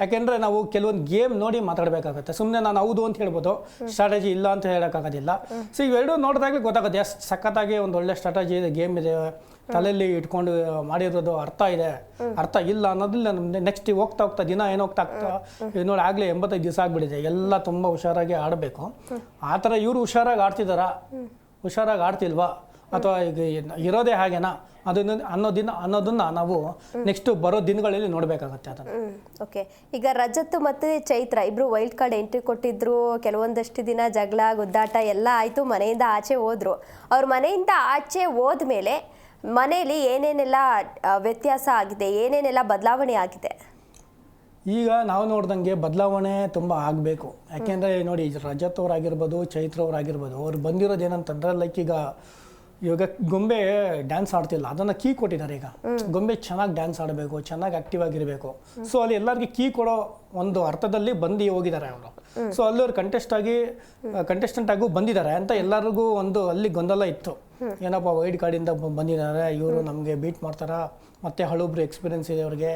Speaker 3: ಯಾಕೆಂದ್ರೆ ನಾವು ಕೆಲವೊಂದು ಗೇಮ್ ನೋಡಿ ಮಾತಾಡಬೇಕಾಗುತ್ತೆ. ಸುಮ್ಮನೆ ನಾನು ಹೌದು ಅಂತ ಹೇಳ್ಬೋದು, ಸ್ಟ್ರಾಟಜಿ ಇಲ್ಲ ಅಂತ ಹೇಳೋಕ್ಕಾಗೋದಿಲ್ಲ. ಸೊ ಇವೆರಡು ನೋಡಿದಾಗಲೇ ಗೊತ್ತಾಗುತ್ತೆ ಎಷ್ಟು ಸಖತ್ತಾಗಿ ಒಂದು ಒಳ್ಳೆ ಸ್ಟ್ರಾಟಜಿ ಇದೆ, ಗೇಮ್ ಇದೆ, ತಲೆಯಲ್ಲಿ ಇಟ್ಕೊಂಡು ಮಾಡಿರೋದು ಅರ್ಥ ಇದೆ, ಅರ್ಥ ಇಲ್ಲ ಅನ್ನೋದಿಲ್ಲ. ನಮ್ದು ನೆಕ್ಸ್ಟ್ ಹೋಗ್ತಾ ಹೋಗ್ತಾ ದಿನ ಏನು ಹೋಗ್ತಾ ನೋಡಿ ಆಗಲೇ 85 ದಿವಸ ಆಗ್ಬಿಟ್ಟಿದೆ. ಎಲ್ಲ ತುಂಬ ಹುಷಾರಾಗಿ ಆಡಬೇಕು. ಆ ಥರ ಇವರು ಹುಷಾರಾಗಿ ಆಡ್ತಿದಾರಾ, ಹುಷಾರಾಗಿ ಆಡ್ತಿಲ್ವಾ, ಅಥವಾ ಈಗ ಇರೋದೇ ಹಾಗೇನಾ ಅನ್ನೋದನ್ನ ನಾವು ನೆಕ್ಸ್ಟ್ ಬರೋ ದಿನಗಳಲ್ಲಿ ನೋಡಬೇಕಾಗತ್ತೆ ಅದನ್ನು.
Speaker 2: ಓಕೆ, ಈಗ ರಜತ್ ಮತ್ತು ಚೈತ್ರ ಇಬ್ರು ವೈಲ್ಡ್ ಕಾರ್ಡ್ ಎಂಟ್ರಿ ಕೊಟ್ಟಿದ್ರು. ಕೆಲವೊಂದಷ್ಟು ದಿನ ಜಗಳ ಗುದ್ದಾಟ ಎಲ್ಲ ಆಯಿತು, ಮನೆಯಿಂದ ಆಚೆ ಹೋದ್ರು. ಅವ್ರ ಮನೆಯಿಂದ ಆಚೆ ಹೋದ್ಮೇಲೆ ಮನೆಯಲ್ಲಿ ಏನೇನೆಲ್ಲ ವ್ಯತ್ಯಾಸ ಆಗಿದೆ, ಏನೇನೆಲ್ಲ ಬದಲಾವಣೆ ಆಗಿದೆ?
Speaker 3: ಈಗ ನಾವು ನೋಡ್ದಂಗೆ ಬದಲಾವಣೆ ತುಂಬ ಆಗಬೇಕು. ಯಾಕೆಂದರೆ ನೋಡಿ, ರಜತ್ ಅವರಾಗಿರ್ಬೋದು, ಚೈತ್ರ ಅವರಾಗಿರ್ಬೋದು, ಅವ್ರು ಬಂದಿರೋದು ಏನಂತಂದ್ರೆ ಲೈಕ್ ಇವಾಗ ಗೊಂಬೆ ಡ್ಯಾನ್ಸ್ ಆಡ್ತಿಲ್ಲ, ಅದನ್ನು ಕೀ ಕೊಟ್ಟಿದ್ದಾರೆ. ಈಗ ಗೊಂಬೆ ಚೆನ್ನಾಗಿ ಡ್ಯಾನ್ಸ್ ಆಡಬೇಕು, ಚೆನ್ನಾಗಿ ಆಕ್ಟಿವ್ ಆಗಿರಬೇಕು. ಸೊ ಅಲ್ಲಿ ಎಲ್ಲರಿಗೂ ಕೀ ಕೊಡೋ ಒಂದು ಅರ್ಥದಲ್ಲಿ ಬಂದು ಹೋಗಿದ್ದಾರೆ ಅವರು. ಸೊ ಅಲ್ಲಿ ಅವ್ರು ಕಂಟೆಸ್ಟೆಂಟ್ ಆಗೂ ಬಂದಿದ್ದಾರೆ ಅಂತ ಎಲ್ಲರಿಗೂ ಒಂದು ಅಲ್ಲಿ ಗೊಂದಲ ಇತ್ತು. ಏನಪ್ಪ ವೈಲ್ಡ್ ಕಾರ್ಡಿಂದ ಬಂದಿದ್ದಾರೆ ಇವರು, ನಮಗೆ ಬೀಟ್ ಮಾಡ್ತಾರ, ಮತ್ತೆ ಹಳೊಬ್ರು ಎಕ್ಸ್ಪೀರಿಯನ್ಸ್ ಇದೆ ಅವ್ರಿಗೆ,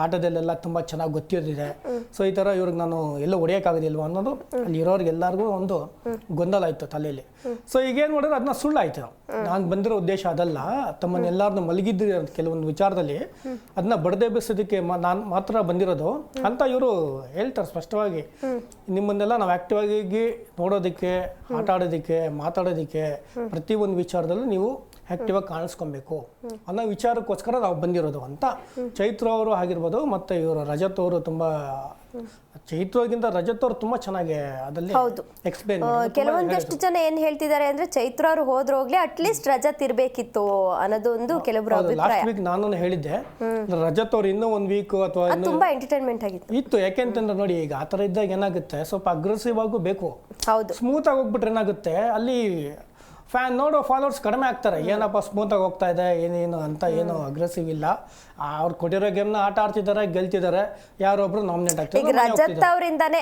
Speaker 3: ಆಟದಲ್ಲೆಲ್ಲ ತುಂಬ ಚೆನ್ನಾಗಿ ಗೊತ್ತಿರೋದಿದೆ. ಸೊ ಈ ಥರ ಇವ್ರಿಗೆ ನಾನು ಎಲ್ಲೋ ಹೊಡೆಯೋಕ್ಕಾಗೋದಿಲ್ವ ಅನ್ನೋದು ಅಲ್ಲಿ ಇರೋರಿಗೆಲ್ಲರಿಗೂ ಒಂದು ಗೊಂದಲ ಇತ್ತು ತಲೆಯಲ್ಲಿ. ಸೊ ಈಗೇನು ಮಾಡಿದ್ರೆ ಅದನ್ನ ಸುಳ್ಳಾಯ್ತು. ನಾನು ಬಂದಿರೋ ಉದ್ದೇಶ ಅದಲ್ಲ, ತಮ್ಮನ್ನೆಲ್ಲರನ್ನು ಮಲಗಿದ್ರಿ ಅಂತ ಕೆಲವೊಂದು ವಿಚಾರದಲ್ಲಿ ಅದನ್ನ ಬಡದೆಬ್ಬಿಸೋದಕ್ಕೆ ನಾನು ಮಾತ್ರ ಬಂದಿರೋದು ಅಂತ ಇವರು ಹೇಳ್ತಾರೆ ಸ್ಪಷ್ಟವಾಗಿ. ನಿಮ್ಮನ್ನೆಲ್ಲ ನಾವು ಆಕ್ಟಿವ್ ಆಗಿ ನೋಡೋದಕ್ಕೆ, ಆಟ ಆಡೋದಕ್ಕೆ, ಮಾತಾಡೋದಕ್ಕೆ, ಪ್ರತಿಯೊಂದು ವಿಚಾರದಲ್ಲೂ ನೀವು ಆಕ್ಟಿವ್ ಆಗಿ ಕಾಣಿಸ್ಕೊಬೇಕು ಅನ್ನೋ ವಿಚಾರಕ್ಕೋಸ್ಕರ ನಾವು ಬಂದಿರೋದು ಅಂತ ಚೈತ್ರ ಅವರು ಆಗಿರ್ಬೋದು. ಮತ್ತೆ ಇವರು ರಜತ್ ಅವರು ತುಂಬಾ, ಚೈತ್ರಗಿಂತ ರಜತ್ ಅವರು ತುಂಬಾ ಚೆನ್ನಾಗಿ ಅದರಲ್ಲಿ ಎಕ್ಸ್ಪ್ಲೇನ್.
Speaker 2: ಕೆಲವೊಂದಷ್ಟು ಜನ ಏನ್ ಹೇಳ್ತಿದ್ದಾರೆ ಅಂದ್ರೆ ಚೈತ್ರ ಅವರು ಹೋಗ್ಲಿ ಅಟ್ಲೀಸ್ಟ್ ರಜತ್ ಇರ್ಬೇಕಿತ್ತು ಅನ್ನೋದೊಂದು ಕೆಲವರು ಅಭಿಪ್ರಾಯ.
Speaker 3: ಲಾಸ್ಟ್ ವೀಕ್ ನಾನು ಹೇಳಿದ್ದೆ, ರಜತ್ ಅವ್ರು ಇನ್ನೂ ಒಂದು ವೀಕ್ ಅಥವಾ
Speaker 2: ತುಂಬಾ ಎಂಟರ್ಟೈನ್ಮೆಂಟ್ ಆಗಿತ್ತು.
Speaker 3: ಯಾಕೆಂತಂದ್ರೆ ನೋಡಿ, ಈಗ ಆ ಥರ ಇದ್ದಾಗ ಏನಾಗುತ್ತೆ, ಸ್ವಲ್ಪ ಅಗ್ರೆಸಿವ್ ಆಗು ಬೇಕು.
Speaker 2: ಹೌದು,
Speaker 3: ಸ್ಮೂತ್ ಆಗಿ ಹೋಗ್ಬಿಟ್ರೆ ಏನಾಗುತ್ತೆ, ಅಲ್ಲಿ ಫ್ಯಾನ್ ನೋಡೋ ಫಾಲೋವರ್ಸ್ ಕಡಿಮೆ ಆಗ್ತಾರೆ. ಏನಪ್ಪ ಸ್ಮೂತಾಗಿ ಹೋಗ್ತಾ ಇದೆ, ಏನೇನು ಅಂತ ಏನು ಅಗ್ರೆಸಿವ್ ಇಲ್ಲ. ಅವ್ರು ಕೊಟ್ಟಿರೋ ಗೇಮ್ನ ಆಟ ಆಡ್ತಿದ್ದಾರೆ, ಗೆಲ್ತಿದ್ದಾರೆ, ಯಾರೊಬ್ರು ನಾಮಿನೇಟ್ ಆಗ್ತಾರೆ.
Speaker 2: ಈಗ ರಜತ್ ಅವರಿಂದಾನೇ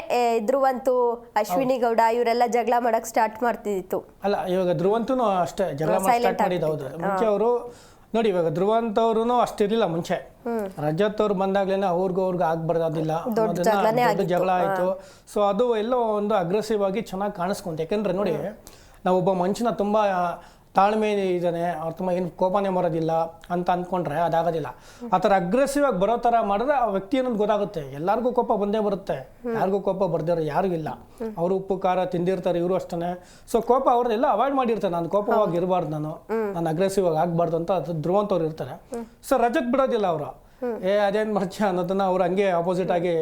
Speaker 2: ಧ್ರುವಂತು, ಅಶ್ವಿನಿ ಗೌಡ ಇವರೆಲ್ಲ ಜಗಳ ಮಾಡಕ್ ಸ್ಟಾರ್ಟ್ ಮಾಡ್ತಿತ್ತು.
Speaker 3: ಅಲ್ಲ, ಇವಾಗ ಧ್ರುವಂತೂ ಅಷ್ಟೇ ಜಗಳ ಸ್ಟಾರ್ಟ್ ಮಾಡಿದ್ದು. ಹೌದು, ಮುಂಚೆ ಅವರು ನೋಡಿ, ಇವಾಗ ಧ್ರುವಂತ್ ಅವ್ರು ಅಷ್ಟಿರ್ಲಿಲ್ಲ ಮುಂಚೆ. ರಜತ್ ಅವ್ರು ಬಂದಾಗ್ಲೇನೆ ಅವ್ರಿಗೂ ಆಗ್ಬಾರ್ದಿಲ್ಲ, ದೊಡ್ಡ ಜಗಳ ಆಯ್ತು. ಸೊ ಅದು ಎಲ್ಲೋ ಒಂದು ಅಗ್ರೆಸಿವ್ ಆಗಿ ಚೆನ್ನಾಗಿ ಕಾಣಿಸ್ಕೊಂತ. ಯಾಕಂದ್ರೆ ನೋಡಿ, ನಾವೊಬ್ಬ ಮನುಷ್ಯನ ತುಂಬ ತಾಳ್ಮೆ ಇದ್ದಾನೆ, ಅವ್ರು ತುಂಬ ಏನು ಕೋಪನೇ ಬರೋದಿಲ್ಲ ಅಂತ ಅಂದ್ಕೊಂಡ್ರೆ ಅದಾಗೋದಿಲ್ಲ. ಆ ಥರ ಅಗ್ರೆಸಿವ್ ಆಗಿ ಬರೋ ಥರ ಮಾಡಿದ್ರೆ ಆ ವ್ಯಕ್ತಿ ಅನ್ನೋದು ಗೊತ್ತಾಗುತ್ತೆ. ಎಲ್ಲರಿಗೂ ಕೋಪ ಬಂದೇ ಬರುತ್ತೆ, ಯಾರಿಗೂ ಕೋಪ ಬರ್ದಿರೋ ಯಾರಿಗೂ ಇಲ್ಲ. ಅವರು ಉಪ್ಪು ಖಾರ ತಿಂದಿರ್ತಾರೆ, ಇವರು ಅಷ್ಟೇ. ಸೊ ಕೋಪ ಅವ್ರದ್ದೆಲ್ಲ ಅವಾಯ್ಡ್ ಮಾಡಿರ್ತಾರೆ. ನಾನು ಕೋಪವಾಗಿ ಇರಬಾರ್ದು, ನಾನು ಅಗ್ರೆಸಿವ್ ಆಗಿ ಆಗ್ಬಾರ್ದು ಅಂತ ಧ್ರುವಂತ್ ಅವ್ರು ಇರ್ತಾರೆ. ಸೊ ರಜತ್ ಬಿಡೋದಿಲ್ಲ ಅವರು. ಅದೇನು ಮರ್ಚ ಅನ್ನೋದನ್ನ ಅವ್ರು ಹಂಗೆ ಆಪೋಸಿಟ್ ಆಗಿ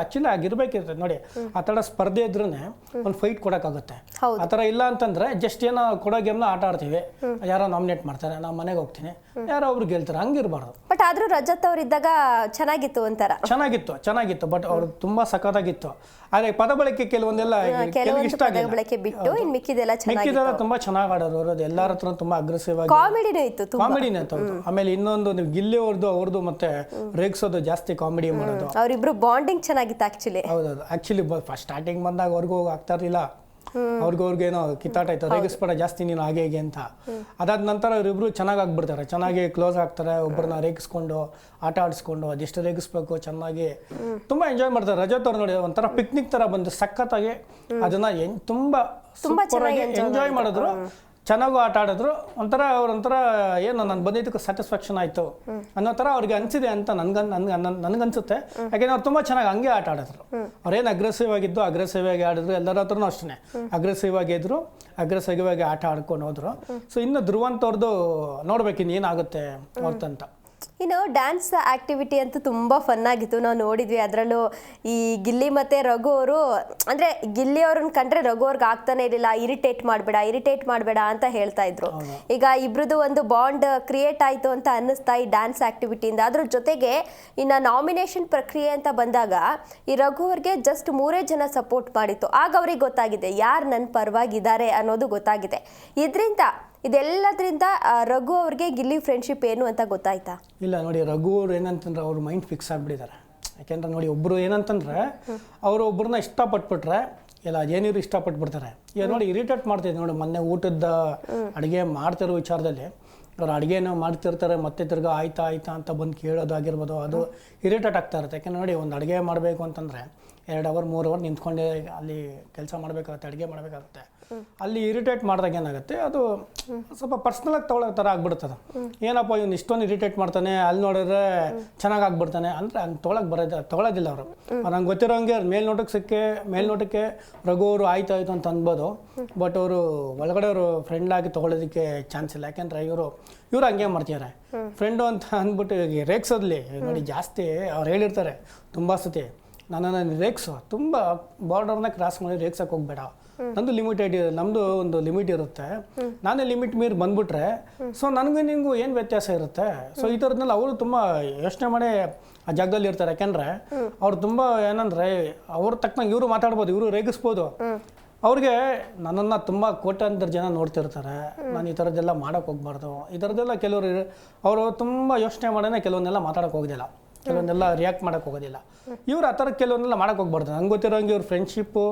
Speaker 3: ಆಕ್ಚುಲಿ ಆಗಿರ್ಬೇಕಿರ್ತದೆ. ನೋಡಿ, ಆ ಥರ ಸ್ಪರ್ಧೆ ಇದ್ರೇನೆ ಒಂದು ಫೈಟ್ ಕೊಡೋಕ್ಕಾಗುತ್ತೆ. ಆ ಥರ ಇಲ್ಲ ಅಂತಂದ್ರೆ ಜಸ್ಟ್ ಏನೋ ಕೊಡೋ ಗೇಮ್ನ ಆಟ ಆಡ್ತೀವಿ, ಯಾರೋ ನಾಮಿನೇಟ್ ಮಾಡ್ತಾರೆ, ನಾವು ಮನೆಗೆ ಹೋಗ್ತೀನಿ, ಯಾರೋ ಒಬ್ರು ಗೆಲ್ತಾರೆ, ಹಂಗಿರ್ಬಾರ್ದು.
Speaker 2: ಬಟ್ ಆದ್ರೂ ರಜತ್ ಅವ್ರು ಇದ್ದಾಗ ಚೆನ್ನಾಗಿತ್ತು ಒಂಥರ.
Speaker 3: ಚೆನ್ನಾಗಿತ್ತು ಬಟ್ ಅವ್ರು ತುಂಬಾ ಸಖತ್ತಾಗಿತ್ತು. ಆದ್ರೆ ಪದ ಬಳಕೆ ಕೆಲವೊಂದೆಲ್ಲ ಇಷ್ಟ ಆಗಿಲ್ಲ. ತುಂಬಾ ಚೆನ್ನಾಗಿ ಆಡೋರು ಅವರು, ಎಲ್ಲರ ಹತ್ರ ತುಂಬಾ ಅಗ್ರೆಸಿವ್ ಆಗಿ
Speaker 2: ಕಾಮಿಡಿನೇ ಇತ್ತು.
Speaker 3: ಆಮೇಲೆ ಇನ್ನೊಂದು ನೀವು ಗಿಲ್ಲಿ ಅವ್ರದ್ದು ಮತ್ತೆ ರೇಗ್ಸೋದು ಜಾಸ್ತಿ ಕಾಮಿಡಿ ಮಾಡೋದು.
Speaker 2: ಅವರಿಬ್ರು ಬಾಂಡಿಂಗ್ ಚೆನ್ನಾಗಿತ್ತು ಆಕ್ಚುಲಿ.
Speaker 3: ಹೌದೌದು, ಆಕ್ಚುಲಿ ಫಸ್ಟ್ ಸ್ಟಾರ್ಟಿಂಗ್ ಬಂದಾಗ ಅವ್ರಿಗೂ ಆಗ್ತಾ ಇರಲಿಲ್ಲ, ಅವ್ರಿಗೇನೋ ಕಿತ್ತಾಟ ಆಯ್ತು, ರೇಗಿಸ್ಬೇಡ ಜಾಸ್ತಿ ನೀನು ಹಾಗೆ ಹೇಗೆ ಅಂತ. ಅದಾದ ನಂತರ ಅವರಿಬ್ರು ಚೆನ್ನಾಗಿ ಆಗ್ಬಿಡ್ತಾರೆ, ಚೆನ್ನಾಗಿ ಕ್ಲೋಸ್ ಆಗ್ತಾರೆ, ಒಬ್ಬರನ್ನ ರೇಗಿಸ್ಕೊಂಡು ಆಟ ಆಡಿಸ್ಕೊಂಡು ಅದೆಷ್ಟು ರೇಗಿಸ್ಬೇಕು ಚೆನ್ನಾಗಿ ತುಂಬಾ ಎಂಜಾಯ್ ಮಾಡ್ತಾರೆ. ರಜತ್ ಅವ್ರು ನೋಡಿ ಒಂಥರ ಪಿಕ್ನಿಕ್ ತರ ಬಂದು ಸಖತ್ತಾಗಿ ಅದನ್ನ ತುಂಬಾ ಸೂಪರ್ ಆಗಿ ಎಂಜಾಯ್ ಮಾಡಿದ್ರು, ಚೆನ್ನಾಗೂ ಆಟ ಆಡಿದ್ರು. ಅವ್ರೊಂಥರ ಏನು ನಾನು ಬಂದಿದ್ದಕ್ಕೆ ಸ್ಯಾಟಿಸ್ಫ್ಯಾಕ್ಷನ್ ಆಯ್ತು ಅನ್ನೋ ಥರ ಅವ್ರಿಗೆ ಅನ್ಸಿದೆ ಅಂತ ನನ್ಗನ್ಸುತ್ತೆ. ಯಾಕೆಂದ್ರೆ ಅವ್ರು ತುಂಬ ಚೆನ್ನಾಗಿ ಹಂಗೆ ಆಟ ಆಡಿದ್ರು. ಅವ್ರೇನು ಅಗ್ರೆಸಿವ್ ಆಗಿ ಆಡಿದ್ರು, ಎಲ್ಲರ ಹತ್ರನೂ ಅಷ್ಟೇ ಅಗ್ರೆಸಿವ್ ಆಗಿದ್ರು, ಅಗ್ರೆಸಿವ್ ಆಗಿ ಆಟ ಆಡ್ಕೊಂಡು ಹೋದ್ರು. ಸೊ ಇನ್ನು ಧ್ರುವಂತ್ ಅವ್ರದ್ದು ನೋಡ್ಬೇಕು ಇನ್ನು ಏನಾಗುತ್ತೆ ಅವ್ರದಂತ.
Speaker 2: ಇನ್ನು ಡ್ಯಾನ್ಸ್ ಆಕ್ಟಿವಿಟಿ ಅಂತೂ ತುಂಬ ಫನ್ ಆಗಿತ್ತು, ನಾವು ನೋಡಿದ್ವಿ. ಅದರಲ್ಲೂ ಈ ಗಿಲ್ಲಿ ಮತ್ತು ರಘು ಅವರು, ಅಂದರೆ ಗಿಲ್ಲಿ ಅವ್ರನ್ನ ಕಂಡ್ರೆ ರಘು ಅವ್ರಿಗೆ ಆಗ್ತಾನೆ ಇರಲಿಲ್ಲ, ಇರಿಟೇಟ್ ಮಾಡಬೇಡ ಅಂತ ಹೇಳ್ತಾ ಇದ್ರು. ಈಗ ಇಬ್ರದ್ದು ಒಂದು ಬಾಂಡ್ ಕ್ರಿಯೇಟ್ ಆಯಿತು ಅಂತ ಅನ್ನಿಸ್ತಾ ಈ ಡ್ಯಾನ್ಸ್ ಆಕ್ಟಿವಿಟಿಯಿಂದ. ಅದ್ರ ಜೊತೆಗೆ ಇನ್ನು ನಾಮಿನೇಷನ್ ಪ್ರಕ್ರಿಯೆ ಅಂತ ಬಂದಾಗ ಈ ರಘು ಅವ್ರಿಗೆ ಜಸ್ಟ್ 3 ಜನ ಸಪೋರ್ಟ್ ಮಾಡಿತ್ತು. ಆಗ ಅವ್ರಿಗೆ ಗೊತ್ತಾಗಿದೆ ಯಾರು ನನ್ನ ಪರವಾಗಿದ್ದಾರೆ ಅನ್ನೋದು ಗೊತ್ತಾಗಿದೆ. ಇದೆಲ್ಲದ್ರಿಂದ ರಘು ಅವ್ರಿಗೆ ಗಿಲ್ಲಿ ಫ್ರೆಂಡ್ಶಿಪ್ ಏನು ಅಂತ ಗೊತ್ತಾಯ್ತಾ?
Speaker 3: ಇಲ್ಲ ನೋಡಿ, ರಘು ಅವ್ರು ಏನಂತಂದ್ರೆ ಅವ್ರ ಮೈಂಡ್ ಫಿಕ್ಸ್ ಆಗಿಬಿಟ್ಟಿದ್ದಾರೆ. ಯಾಕೆಂದ್ರೆ ನೋಡಿ, ಒಬ್ಬರು ಏನಂತಂದ್ರೆ ಅವರು ಒಬ್ಬರನ್ನ ಇಷ್ಟಪಟ್ಬಿಟ್ರೆ ಎಲ್ಲ ಅದೇನಿರು ಇಷ್ಟಪಟ್ಬಿಡ್ತಾರೆ. ಈಗ ನೋಡಿ, ಇರಿಟೇಟ್ ಮಾಡ್ತಿದ್ದೆ ನೋಡಿ, ಮೊನ್ನೆ ಊಟದ ಅಡುಗೆ ಮಾಡ್ತಿರೋ ವಿಚಾರದಲ್ಲಿ ಅವ್ರು ಅಡುಗೆನೋ ಮಾಡ್ತಿರ್ತಾರೆ ಮತ್ತೆ ತಿರ್ಗಾ ಆಯ್ತಾ ಅಂತ ಬಂದು ಕೇಳೋದಾಗಿರ್ಬೋದು, ಅದು ಇರಿಟೇಟ್ ಆಗ್ತಾ ಇರುತ್ತೆ. ಯಾಕೆಂದ್ರೆ ನೋಡಿ, ಒಂದು ಅಡುಗೆ ಮಾಡಬೇಕು ಅಂತಂದರೆ 2 ಅವರ್ 3 ಅವರ್ ನಿಂತ್ಕೊಂಡೆ ಅಲ್ಲಿ ಕೆಲಸ ಮಾಡಬೇಕಾಗುತ್ತೆ, ಅಡುಗೆ ಮಾಡಬೇಕಾಗುತ್ತೆ. ಅಲ್ಲಿ ಇರಿಟೇಟ್ ಮಾಡಿದಾಗ ಏನಾಗುತ್ತೆ, ಅದು ಸ್ವಲ್ಪ ಪರ್ಸ್ನಲಾಗಿ ತೊಗೊಳ್ಳೋ ಥರ ಆಗ್ಬಿಡ್ತದೆ. ಏನಪ್ಪ ಇವ್ನು ಇಷ್ಟೊಂದು ಇರಿಟೇಟ್ ಮಾಡ್ತಾನೆ, ಅಲ್ಲಿ ನೋಡಿದ್ರೆ ಚೆನ್ನಾಗಿ ಆಗ್ಬಿಡ್ತಾನೆ ಅಂದರೆ ಹಂಗೆ ತೊಗೊಳೋದಿಲ್ಲ ಅವರು. ನಂಗೆ ಗೊತ್ತಿರೋಂಗೆ ಮೇಲ್ನೋಟಕ್ಕೆ ರಘು ಅವರು ಆಯ್ತು ಅಂತ ಅನ್ಬೋದು. ಬಟ್ ಅವರು ಒಳಗಡೆ ಅವರು ಫ್ರೆಂಡ್ ಆಗಿ ತೊಗೊಳೋದಕ್ಕೆ ಚಾನ್ಸ್ ಇಲ್ಲ. ಯಾಕೆಂದರೆ ಇವರು ಹಂಗೆ ಮಾಡ್ತಿದ್ದಾರೆ ಫ್ರೆಂಡು ಅಂತ ಅಂದ್ಬಿಟ್ಟು ರೇಗ್ಸೋದ್ಲಿ ನೋಡಿ ಜಾಸ್ತಿ ಅವ್ರು ಹೇಳಿರ್ತಾರೆ ತುಂಬ ಸತಿ, ನನ್ನನ್ನು ರೇಗ್ಸು, ತುಂಬ ಬಾರ್ಡರ್ನ ಕ್ರಾಸ್ ಮಾಡಿ ರೇಗ್ಸಕ್ಕೆ ಹೋಗ್ಬೇಡ, ನಂದು ನಮ್ಮದು ಒಂದು ಲಿಮಿಟ್ ಇರುತ್ತೆ, ನಾನೇ ಲಿಮಿಟ್ ಮೀರಿ ಬಂದ್ಬಿಟ್ರೆ ಸೊ ನನಗೂ ನಿಮಗೂ ಏನು ವ್ಯತ್ಯಾಸ ಇರುತ್ತೆ. ಸೊ ಈ ಥರದ್ನೆಲ್ಲ ಅವರು ತುಂಬ ಯೋಚನೆ ಮಾಡಿ ಆ ಜಾಗದಲ್ಲಿ ಇರ್ತಾರೆ. ಯಾಕೆಂದರೆ ಅವ್ರು ತುಂಬ ಏನಂದರೆ ಅವ್ರ ತಕ್ಕನಾಗ ಇವರು ಮಾತಾಡ್ಬೋದು, ಇವರು ರೇಗಿಸ್ಬೋದು. ಅವ್ರಿಗೆ ನನ್ನನ್ನು ತುಂಬ ಕೋಟ್ಯಾಂತರ ಜನ ನೋಡ್ತಿರ್ತಾರೆ, ನಾನು ಈ ಥರದ್ದೆಲ್ಲ ಮಾಡೋಕ್ಕೆ ಹೋಗ್ಬಾರ್ದು, ಈ ಥರದ್ದೆಲ್ಲ ಕೆಲವರು ಅವರು ತುಂಬ ಯೋಚನೆ ಮಾಡೋಣ ಕೆಲವನ್ನೆಲ್ಲ ಮಾತಾಡೋಕೆ ಹೋಗೋದಿಲ್ಲ, ಕೆಲವೊಂದೆಲ್ಲ ರಿಯಾಕ್ಟ್ ಮಾಡೋಕ್ಕೆ ಹೋಗೋದಿಲ್ಲ. ಇವ್ರು ಆ ಥರ ಕೆಲವೊಂದೆಲ್ಲ ಮಾಡೋಕ್ಕೆ ಹೋಗ್ಬಾರ್ದು. ನಂಗೆ ಗೊತ್ತಿರೋಂಗೆ ಇವ್ರ ಫ್ರೆಂಡ್ಶಿಪ್ಪು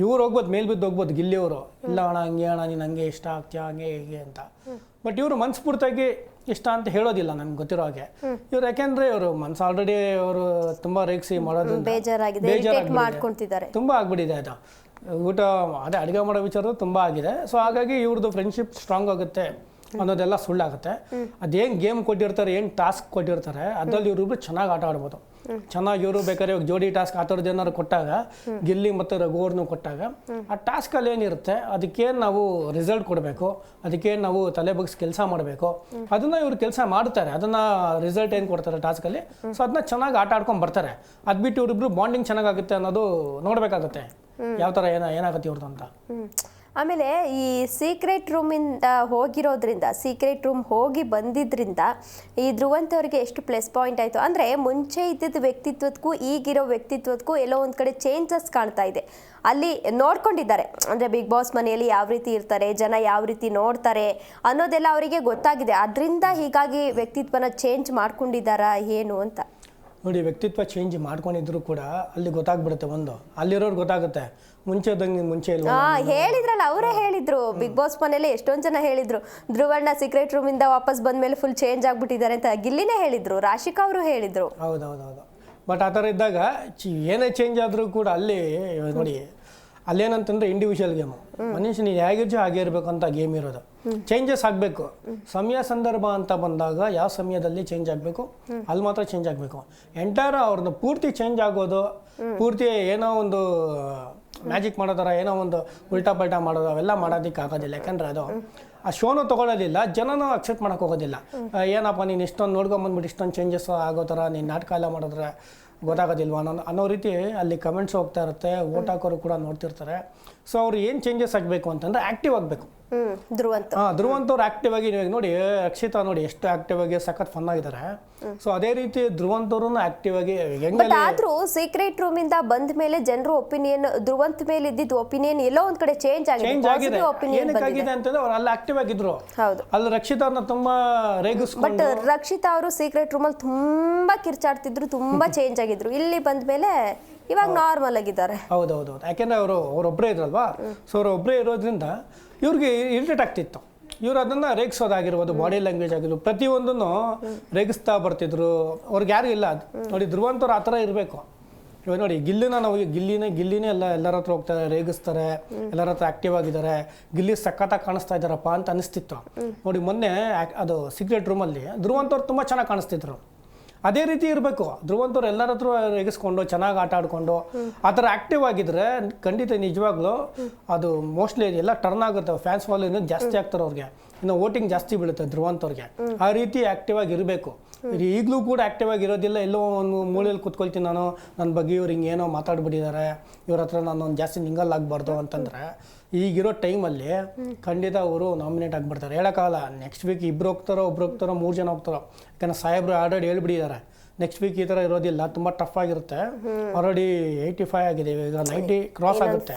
Speaker 3: ಇವ್ರು ಹೋಗ್ಬೋದು, ಮೇಲ್ ಬಿದ್ದು ಹೋಗ್ಬೋದು ಗಿಲ್ಲಿಯವರು, ಇಲ್ಲ ಅಣ್ಣ ಹಂಗೆ ಅಣ್ಣ ನೀನು ಹಂಗೆ ಇಷ್ಟ ಆಗ್ತೀಯ ಹಂಗೆ ಹೀಗೆ ಅಂತ. ಬಟ್ ಇವರು ಮನಸ್ಫೂರ್ತಿಯಾಗಿ ಇಷ್ಟ ಅಂತ ಹೇಳೋದಿಲ್ಲ ನನಗೆ ಗೊತ್ತಿರೋ ಹಾಗೆ. ಇವ್ರು ಯಾಕೆಂದ್ರೆ ಇವರು ಮನ್ಸು ಆಲ್ರೆಡಿ ಅವರು ತುಂಬ ರೇಗಿಸಿ ಮಾಡೋದ್ರಿಂದ
Speaker 2: ಮಾಡ್ಕೊಂತಿದ್ದಾರೆ,
Speaker 3: ತುಂಬ ಆಗ್ಬಿಟ್ಟಿದೆ. ಅದು ಊಟ ಅದೇ ಅಡುಗೆ ಮಾಡೋ ವಿಚಾರ ತುಂಬ ಆಗಿದೆ. ಸೊ ಹಾಗಾಗಿ ಇವ್ರದ್ದು ಫ್ರೆಂಡ್ಶಿಪ್ ಸ್ಟ್ರಾಂಗ್ ಆಗುತ್ತೆ ಅನ್ನೋದೆಲ್ಲ ಸುಳ್ಳಾಗುತ್ತೆ. ಅದೇನು ಗೇಮ್ ಕೊಟ್ಟಿರ್ತಾರೆ, ಏನು ಟಾಸ್ಕ್ ಕೊಟ್ಟಿರ್ತಾರೆ, ಅದರಲ್ಲಿ ಇವ್ರಿಬ್ರು ಚೆನ್ನಾಗಿ ಆಟ ಆಡ್ಬೋದು. ಚೆನ್ನಾಗಿ ಇವರು ಬೇಕಾದ್ರೆ ಇವಾಗ ಜೋಡಿ ಟಾಸ್ಕ್ ಆ ಥರದ್ದು ಏನಾದ್ರು ಕೊಟ್ಟಾಗ, ಗಿಲ್ಲಿ ಮತ್ತು ರಘುವರ್ನು ಕೊಟ್ಟಾಗ, ಆ ಟಾಸ್ಕಲ್ಲಿ ಏನಿರುತ್ತೆ ಅದಕ್ಕೇನು ನಾವು ರಿಸಲ್ಟ್ ಕೊಡಬೇಕು, ಅದಕ್ಕೇನು ನಾವು ತಲೆ ಬಗ್ಸಿ ಕೆಲಸ ಮಾಡಬೇಕು, ಅದನ್ನು ಇವ್ರು ಕೆಲಸ ಮಾಡ್ತಾರೆ. ಅದನ್ನು ರಿಸಲ್ಟ್ ಏನು ಕೊಡ್ತಾರೆ ಟಾಸ್ಕಲ್ಲಿ, ಸೊ ಅದನ್ನ ಚೆನ್ನಾಗಿ ಆಟ ಆಡ್ಕೊಂಡು ಬರ್ತಾರೆ. ಅದು ಬಿಟ್ಟು ಇವರಿಬ್ರು ಬಾಂಡಿಂಗ್ ಚೆನ್ನಾಗಾಗುತ್ತೆ ಅನ್ನೋದು ನೋಡಬೇಕಾಗುತ್ತೆ, ಯಾವ ಥರ ಏನಾಗುತ್ತೆ ಇವ್ರದ್ದು ಅಂತ.
Speaker 2: ಆಮೇಲೆ ಈ ಸೀಕ್ರೆಟ್ ರೂಮಿಂದ ಸೀಕ್ರೆಟ್ ರೂಮ್ ಹೋಗಿ ಬಂದಿದ್ರಿಂದ ಈ ಧ್ರುವಂತ್ ಅವರಿಗೆ ಎಷ್ಟು ಪ್ಲಸ್ ಪಾಯಿಂಟ್ ಆಯಿತು ಅಂದರೆ, ಮುಂಚೆ ಇದ್ದಿದ್ದ ವ್ಯಕ್ತಿತ್ವಕ್ಕೂ ಈಗಿರೋ ವ್ಯಕ್ತಿತ್ವಕ್ಕೂ ಎಲ್ಲೋ ಒಂದು ಕಡೆ ಚೇಂಜಸ್ ಕಾಣ್ತಾ ಇದೆ. ಅಲ್ಲಿ ನೋಡ್ಕೊಂಡಿದ್ದಾರೆ ಅಂದರೆ ಬಿಗ್ ಬಾಸ್ ಮನೆಯಲ್ಲಿ ಯಾವ ರೀತಿ ಇರ್ತಾರೆ, ಜನ ಯಾವ ರೀತಿ ನೋಡ್ತಾರೆ ಅನ್ನೋದೆಲ್ಲ ಅವರಿಗೆ ಗೊತ್ತಾಗಿದೆ. ಅದರಿಂದ ಹೀಗಾಗಿ ವ್ಯಕ್ತಿತ್ವನ ಚೇಂಜ್ ಮಾಡ್ಕೊಂಡಿದ್ದಾರಾ ಏನು ಅಂತ.
Speaker 3: ನೋಡಿ, ವ್ಯಕ್ತಿತ್ವ ಚೇಂಜ್ ಮಾಡ್ಕೊಂಡಿದ್ರು ಕೂಡ ಅಲ್ಲಿ ಗೊತ್ತಾಗ್ಬಿಡುತ್ತೆ. ಒಂದು ಅಲ್ಲಿರೋರು ಗೊತ್ತಾಗುತ್ತೆ, ಮುಂಚೆ ಇಲ್ಲ.
Speaker 2: ಹೇಳಿದ್ರಲ್ಲ, ಅವರೇ ಹೇಳಿದ್ರು ಬಿಗ್ ಬಾಸ್ ಮನೇಲಿ ಎಷ್ಟೊಂದು ಜನ ಹೇಳಿದ್ರು ಧ್ರುವಣ್ಣ ಸೀಕ್ರೆಟ್ ರೂಮಿಂದ ವಾಪಸ್ ಬಂದ್ಮೇಲೆ ಫುಲ್ ಚೇಂಜ್ ಆಗ್ಬಿಟ್ಟಿದ್ದಾರೆ ಅಂತ. ಗಿಲ್ಲಿನೇ ಹೇಳಿದ್ರು, ರಾಶಿಕಾ ಅವರು ಹೇಳಿದ್ರು.
Speaker 3: ಹೌದೌದೌದು. ಬಟ್ ಆ ಥರ ಇದ್ದಾಗ ಏನೇ ಚೇಂಜ್ ಆದರೂ ಕೂಡ ಅಲ್ಲಿ ನೋಡಿ, ಅಲ್ಲೇನಂತಂದ್ರೆ ಇಂಡಿವಿಜುವಲ್ ಗೇಮು, ಮನುಷ್ಯ ನೀವು ಹೇಗಿರ್ಜೋ ಹಾಗೆ ಇರಬೇಕು ಅಂತ ಗೇಮ್ ಇರೋದು. ಚೇಂಜಸ್ ಆಗಬೇಕು, ಸಮಯ ಸಂದರ್ಭ ಅಂತ ಬಂದಾಗ ಯಾವ ಸಮಯದಲ್ಲಿ ಚೇಂಜ್ ಆಗಬೇಕು ಅಲ್ಲಿ ಮಾತ್ರ ಚೇಂಜ್ ಆಗಬೇಕು. ಎಂಟೈರ್ ಅವ್ರನ್ನ ಪೂರ್ತಿ ಚೇಂಜ್ ಆಗೋದು, ಪೂರ್ತಿ ಏನೋ ಒಂದು ಮ್ಯಾಜಿಕ್ ಮಾಡೋ ಥರ ಏನೋ ಒಂದು ಉಲ್ಟಾ ಪಲ್ಟಾ ಮಾಡೋದು ಅವೆಲ್ಲ ಮಾಡೋದಕ್ಕೆ ಆಗೋದಿಲ್ಲ. ಯಾಕಂದರೆ ಅದು ಆ ಶೋನು ತೊಗೊಳೋದಿಲ್ಲ, ಜನನೂ ಅಕ್ಸೆಪ್ಟ್ ಮಾಡೋಕೆ ಹೋಗೋದಿಲ್ಲ. ಏನಪ್ಪ ನೀನು ಇಷ್ಟೊಂದು ನೋಡ್ಕೊಂಬಂದ್ಬಿಟ್ಟು ಇಷ್ಟೊಂದು ಚೇಂಜಸ್ ಆಗೋ ಥರ ನೀನು ನಾಟಕ ಎಲ್ಲ ಮಾಡಿದ್ರೆ ಗೊತ್ತಾಗೋದಿಲ್ವ ಅನ್ನೋ ರೀತಿ ಅಲ್ಲಿ ಕಮೆಂಟ್ಸ್ ಹೋಗ್ತಾ ಇರುತ್ತೆ. ಓಟ್ ಹಾಕೋರು ಕೂಡ ನೋಡ್ತಿರ್ತಾರೆ. ಸೊ ಅವ್ರು ಏನು ಚೇಂಜಸ್ ಆಗಬೇಕು ಅಂತಂದರೆ ಆ್ಯಕ್ಟಿವ್ ಆಗಬೇಕು. ಧ್ರುವಂತ್ ಅವ್ರು ಆಕ್ಟಿವ್ ಆಗಿ ನೋಡಿ, ರಕ್ಷಿತಾ ನೋಡಿ ಎಷ್ಟು ಆಕ್ಟಿವ್ ಆಗಿ ಸಖತ್ ಫನ್ ಆಗಿದ್ದಾರೆ. ಸೊ ಅದೇ ರೀತಿ ಧ್ರುವಂತ್ ಅವರು ಆಕ್ಟಿವ್ ಆಗಿ.
Speaker 2: ಆದ್ರೂ ಸೀಕ್ರೆಟ್ ರೂಮ್ ಇಂದ ಬಂದ ಮೇಲೆ ಜನರು ಒಪಿನಿಯನ್ ಧ್ರುವಂತ್ ಮೇಲೆ ಇದ್ದಿದ್ದ ಒಪಿನಿಯನ್ ಎಲ್ಲೋ ಒಂದ್ ಕಡೆ ಚೇಂಜ್ ಆಗಿದೆ.
Speaker 3: ಏನಕ್ಕಾಗಿದೆ ಅಂತಂದ್ರೆ ಅವ್ರು ಅಲ್ಲಿ ಆಕ್ಟಿವ್ ಆಗಿದ್ರು, ಅಲ್ಲಿ ರಕ್ಷಿತಾ ಅವ್ರನ್ನ ತುಂಬಾ ರೇಗಿಸ್ಕೊಂಡು.
Speaker 2: ಬಟ್ ರಕ್ಷಿತಾ ಅವರು ಸೀಕ್ರೆಟ್ ರೂಮ್ ಅಲ್ಲಿ ತುಂಬಾ ಕಿರ್ಚಾಡ್ತಿದ್ರು, ತುಂಬಾ ಚೇಂಜ್ ಆಗಿದ್ರು. ಇಲ್ಲಿ ಬಂದ ಮೇಲೆ ಇವಾಗ ನಾರ್ಮಲ್ ಆಗಿದ್ದಾರೆ.
Speaker 3: ಹೌದೌದು, ಯಾಕೆಂದ್ರೆ ಅವರೊಬ್ಬರೇ ಇದ್ರಲ್ವಾ. ಸೊ ಅವರೊಬ್ಬರೇ ಇರೋದ್ರಿಂದ ಇವ್ರಿಗೆ ಇರಿಟೇಟ್ ಆಗ್ತಿತ್ತು. ಇವ್ರು ಅದನ್ನು ರೇಗಿಸೋದಾಗಿರ್ಬೋದು, ಬಾಡಿ ಲ್ಯಾಂಗ್ವೇಜ್ ಆಗಿರ್ಬೋದು, ಪ್ರತಿಯೊಂದನ್ನು ರೇಗಿಸ್ತಾ ಬರ್ತಿದ್ರು. ಅವ್ರಿಗೆ ಯಾರು ಇಲ್ಲ. ನೋಡಿ, ಧ್ರುವಂತವ್ರು ಆ ಥರ ಇರಬೇಕು. ಇವಾಗ ನೋಡಿ, ಗಿಲ್ಲಿನೇ ಎಲ್ಲರ ಹತ್ರ ಹೋಗ್ತಾರೆ, ರೇಗಿಸ್ತಾರೆ, ಎಲ್ಲರ ಹತ್ರ ಆಕ್ಟಿವ್ ಆಗಿದ್ದಾರೆ. ಗಿಲ್ಲಿ ಸಖತ್ತಾಗಿ ಕಾಣಿಸ್ತಾ ಇದ್ದಾರಪ್ಪ ಅಂತ ಅನಿಸ್ತಿತ್ತು. ನೋಡಿ, ಮೊನ್ನೆ ಅದು ಸೀಕ್ರೆಟ್ ರೂಮಲ್ಲಿ ಧ್ರುವಂತವ್ರು ತುಂಬ ಚೆನ್ನಾಗಿ ಕಾಣಿಸ್ತಿದ್ರು. ಅದೇ ರೀತಿ ಇರಬೇಕು. ಧ್ರುವಂತವ್ರು ಎಲ್ಲರ ಹತ್ರ ರೇಗಿಸ್ಕೊಂಡು ಚೆನ್ನಾಗಿ ಆಟ ಆಡ್ಕೊಂಡು ಆ ಥರ ಆಕ್ಟಿವ್ ಆಗಿದ್ರೆ ಖಂಡಿತ ನಿಜವಾಗ್ಲೂ ಅದು ಮೋಸ್ಟ್ಲಿ ಎಲ್ಲ ಟರ್ನ್ ಆಗುತ್ತೆ. ಫ್ಯಾನ್ಸ್ ಫಾಲೋವಿಂಗ್ ಜಾಸ್ತಿ ಆಗ್ತಾರೆ ಅವ್ರಿಗೆ, ಇನ್ನು ವೋಟಿಂಗ್ ಜಾಸ್ತಿ ಬೀಳುತ್ತೆ ಧ್ರುವಂತವ್ರಿಗೆ. ಆ ರೀತಿ ಆಕ್ಟಿವ್ ಆಗಿ ಇರಬೇಕು. ಈಗಲೂ ಕೂಡ ಆಕ್ಟಿವ್ ಆಗಿ ಇರೋದಿಲ್ಲ. ಎಲ್ಲೋ ಒಂದು ಮೂಲೆಯಲ್ಲಿ ಕೂತ್ಕೊಳ್ತೀನಿ ನಾನು, ನನ್ನ ಬಗ್ಗೆ ಇವ್ರು ಹಿಂಗೇನೋ ಮಾತಾಡ್ಬಿಟ್ಟಿದ್ದಾರೆ, ಇವ್ರ ಹತ್ರ ನಾನು ಜಾಸ್ತಿ ನಿಂಗಲ್ ಆಗಬಾರ್ದು ಅಂತಂದರೆ ಈಗಿರೋ ಟೈಮಲ್ಲಿ ಖಂಡಿತ ಅವರು ನಾಮಿನೇಟ್ ಆಗಿಬಿಡ್ತಾರೆ. ಹೇಳೋಕ್ಕಾಗಲ್ಲ. ನೆಕ್ಸ್ಟ್ ವೀಕ್ ಒಬ್ರು ಹೋಗ್ತಾರೋ 3 ಜನ ಹೋಗ್ತಾರೋ. ಯಾಕಂದ್ರೆ ಸಾಹೇಬ್ರು ಆಲ್ರೆಡಿ ಹೇಳ್ಬಿಟ್ಟಿದ್ದಾರೆ ನೆಕ್ಸ್ಟ್ ವೀಕ್ ಈ ಥರ ಇರೋದಿಲ್ಲ, ತುಂಬ ಟಫ್ ಆಗಿರುತ್ತೆ. ಆಲ್ರೆಡಿ 85 ಆಗಿದೆ, ಈಗ 90 ಕ್ರಾಸ್ ಆಗುತ್ತೆ.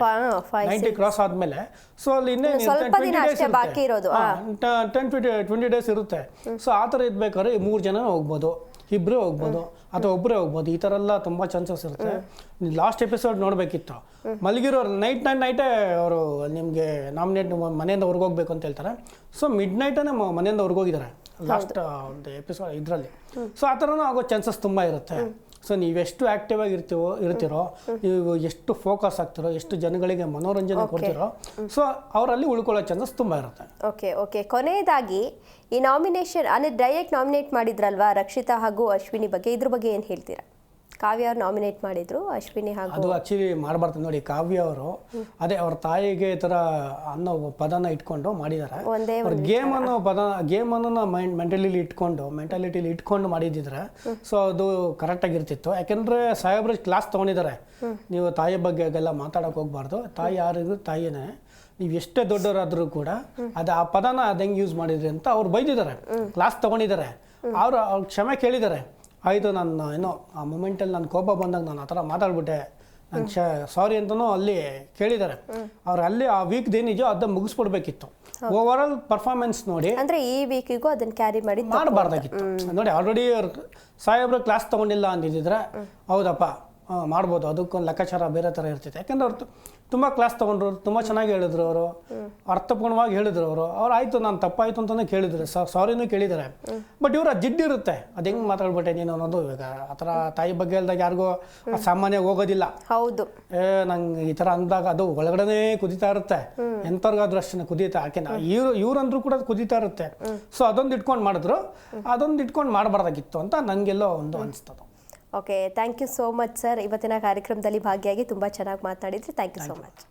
Speaker 3: 90 ಕ್ರಾಸ್ ಆದಮೇಲೆ ಸೊ ಅಲ್ಲಿ ಇನ್ನೇ 10-20 ಡೇಸ್ ಇರುತ್ತೆ. ಸೊ ಆ ಥರ ಇದ್ಬೇಕಾದ್ರೆ 3 ಜನ ಹೋಗ್ಬೋದು. ಇಬ್ಬರೇ ಹೋಗ್ಬೋದು ಅಥವಾ ಒಬ್ಬರೇ ಹೋಗ್ಬೋದು, ಈ ಥರ ಎಲ್ಲ ತುಂಬ ಚಾನ್ಸಸ್ ಇರುತ್ತೆ. Last episode ನೋಡಬೇಕಿತ್ತು. ಮಲಗಿರೋರು ನೈಟೇ ಅವರು ನಿಮಗೆ ನಾಮಿನೇಟ್ ಮನೆಯಿಂದ ಹೊರಗೋಗ್ಬೇಕು ಅಂತ ಹೇಳ್ತಾರೆ. ಸೊ ಮಿಡ್ ನೈಟೇ ಮನೆಯಿಂದ ಹೊರಗೋಗಿದ್ದಾರೆ ಲಾಸ್ಟ್ ಒಂದು ಎಪಿಸೋಡ್ ಇದರಲ್ಲಿ. ಸೊ ಆ ಥರನೂ ಆಗೋ ಚಾನ್ಸಸ್ ತುಂಬ ಇರುತ್ತೆ. ಸೊ ನೀವೆಷ್ಟು ಆ್ಯಕ್ಟಿವ್ ಆಗಿ ಇರ್ತೀರೋ, ನೀವು ಎಷ್ಟು ಫೋಕಸ್ ಆಗ್ತಿರೋ, ಎಷ್ಟು ಜನಗಳಿಗೆ ಮನೋರಂಜನೆ ಕೊಡ್ತಿರೋ, ಸೊ ಅವರಲ್ಲಿ ಉಳ್ಕೊಳ್ಳೋ ಚಾನ್ಸಸ್ ತುಂಬ ಇರುತ್ತೆ.
Speaker 2: ಓಕೆ ಕೊನೆಯದಾಗಿ ಈ ನಾಮಿನೇಷನ್ ಅಂದರೆ ಡೈರೆಕ್ಟ್ ನಾಮಿನೇಟ್ ಮಾಡಿದ್ರಲ್ವಾ ರಕ್ಷಿತಾ ಹಾಗೂ ಅಶ್ವಿನಿ ಬಗ್ಗೆ, ಇದ್ರ ಬಗ್ಗೆ ಏನು ಹೇಳ್ತೀರಾ? ಕಾವ್ಯ ಅವ್ರು ನಾಮಿನೇಟ್ ಮಾಡಿದ್ರು, ಅಶ್ವಿನಿ ಹಾಗೂ
Speaker 3: ಅದು ಆಕ್ಚುಲಿ ಮಾಡಬಾರ್ದು ನೋಡಿ. ಕಾವ್ಯ ಅವರು ಅದೇ ಅವ್ರ ತಾಯಿಗೆ ಈ ಥರ ಅನ್ನೋ ಪದನ ಇಟ್ಕೊಂಡು ಮಾಡಿದ್ದಾರೆ. ಅವ್ರ ಗೇಮನ್ನು ಮೆಂಟಾಲಿಟಿಲಿ ಇಟ್ಕೊಂಡು ಮಾಡಿದ್ದಿದ್ರೆ ಸೊ ಅದು ಕರೆಕ್ಟಾಗಿರ್ತಿತ್ತು. ಯಾಕೆಂದರೆ ಸಾಹೇಬ್ರ ಕ್ಲಾಸ್ ತೊಗೊಂಡಿದ್ದಾರೆ, ನೀವು ತಾಯಿ ಬಗ್ಗೆ ಎಲ್ಲ ಮಾತಾಡೋಕೆ ಹೋಗ್ಬಾರ್ದು. ತಾಯಿ ಯಾರಿಗೂ ತಾಯಿನೇ, ನೀವು ಎಷ್ಟೇ ದೊಡ್ಡವರಾದರೂ ಕೂಡ ಅದು ಆ ಪದನ ಅದು ಹೆಂಗೆ ಯೂಸ್ ಮಾಡಿದ್ರಿ ಅಂತ ಅವ್ರು ಬೈದಿದ್ದಾರೆ, ಕ್ಲಾಸ್ ತೊಗೊಂಡಿದ್ದಾರೆ. ಅವ್ರು ಕ್ಷಮೆ ಕೇಳಿದ್ದಾರೆ. ಆಯಿತು, ನಾನು ಏನೋ ಆ ಮೂಮೆಂಟಲ್ಲಿ ನಾನು ಕೋಪ ಬಂದಾಗ ನಾನು ಆ ಥರ ಮಾತಾಡ್ಬಿಟ್ಟೆ, ನಾನು ಸಾರಿ ಅಂತಲೂ ಅಲ್ಲಿ ಕೇಳಿದ್ದಾರೆ. ಅವ್ರು ಅಲ್ಲಿ ಆ ವೀಕ್ ಏನಿದೆಯೋ ಅದನ್ನ ಮುಗಿಸ್ಬಿಡ್ಬೇಕಿತ್ತು. ಓವರ್ ಆಲ್ ಪರ್ಫಾರ್ಮೆನ್ಸ್ ನೋಡಿ
Speaker 2: ಅಂದರೆ ಈ ವೀಕಿಗೂ ಅದನ್ನು ಕ್ಯಾರಿ
Speaker 3: ಮಾಡಬಾರ್ದಾಗಿತ್ತು ನೋಡಿ. ಆಲ್ರೆಡಿ ಸಾಹೇಬ್ರು ಕ್ಲಾಸ್ ತೊಗೊಂಡಿಲ್ಲ ಅಂದಿದ್ದರೆ ಹೌದಪ್ಪ ಮಾಡ್ಬೋದು, ಅದಕ್ಕೊಂದು ಲೆಕ್ಕಾಚಾರ ಬೇರೆ ಥರ ಇರ್ತಿತ್ತು. ಯಾಕೆಂದ್ರೆ ಅವ್ರು ತುಂಬ ಕ್ಲಾಸ್ ತೊಗೊಂಡ್ರು, ತುಂಬ ಚೆನ್ನಾಗಿ ಹೇಳಿದ್ರು, ಅವರು ಅರ್ಥಪೂರ್ಣವಾಗಿ ಹೇಳಿದ್ರು. ಅವ್ರು ಆಯಿತು ನಾನು ತಪ್ಪಾಯಿತು ಅಂತಲೇ ಕೇಳಿದ್ರು, ಸಾರಿನೂ ಕೇಳಿದ್ದಾರೆ. ಬಟ್ ಇವ್ರು ಜಿಡ್ಡಿರುತ್ತೆ, ಅದು ಹೆಂಗೆ ಮಾತಾಡ್ಬಿಟ್ಟೆ ನೀನು ಅನ್ನೋದು. ಇವಾಗ ಆ ಥರ ತಾಯಿ ಬಗ್ಗೆ ಹೇಳ್ದಾಗ ಯಾರಿಗೂ ಸಾಮಾನ್ಯ ಹೋಗೋದಿಲ್ಲ.
Speaker 2: ಹೌದು,
Speaker 3: ನಂಗೆ ಈ ಥರ ಅಂದಾಗ ಅದು ಒಳಗಡೆ ಕುದೀತಾ ಇರುತ್ತೆ. ಎಂಥವ್ರಿಗಾದ್ರೂ ಅಷ್ಟೇ ಕುದೀತಾ, ಯಾಕೆ ಇವ್ರಂದ್ರೂ ಕೂಡ ಕುದೀತಾ ಇರುತ್ತೆ. ಸೊ ಅದೊಂದು ಇಟ್ಕೊಂಡು ಮಾಡಿದ್ರು, ಅದೊಂದು ಇಟ್ಕೊಂಡು ಮಾಡಬಾರ್ದಾಗಿತ್ತು ಅಂತ ನನಗೆಲ್ಲೋ ಒಂದು ಅನಿಸ್ತದೆ.
Speaker 2: Okay, thank you so much sir. ಇವತ್ತಿನ ಕಾರ್ಯಕ್ರಮದಲ್ಲಿ ಭಾಗಿಯಾಗಿ ತುಂಬ ಚೆನ್ನಾಗಿ ಮಾತಾಡಿದ್ರಿ. Thank you so much.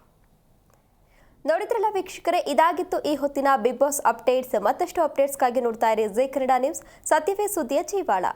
Speaker 2: ನೋಡಿದ್ರಲ್ಲ ವೀಕ್ಷಕರೇ, ಇದಾಗಿತ್ತು ಈ ಹೊತ್ತಿನ ಬಿಗ್ ಬಾಸ್ ಅಪ್ಡೇಟ್ಸ್. ಮತ್ತಷ್ಟು ಅಪ್ಡೇಟ್ಸ್ಗಾಗಿ ನೋಡ್ತಾ ಇರಿ ಜೀ ಕನ್ನಡ ನ್ಯೂಸ್, ಸತ್ಯವೇ ಸುದ್ದಿಯ ಜೀವಾಳ.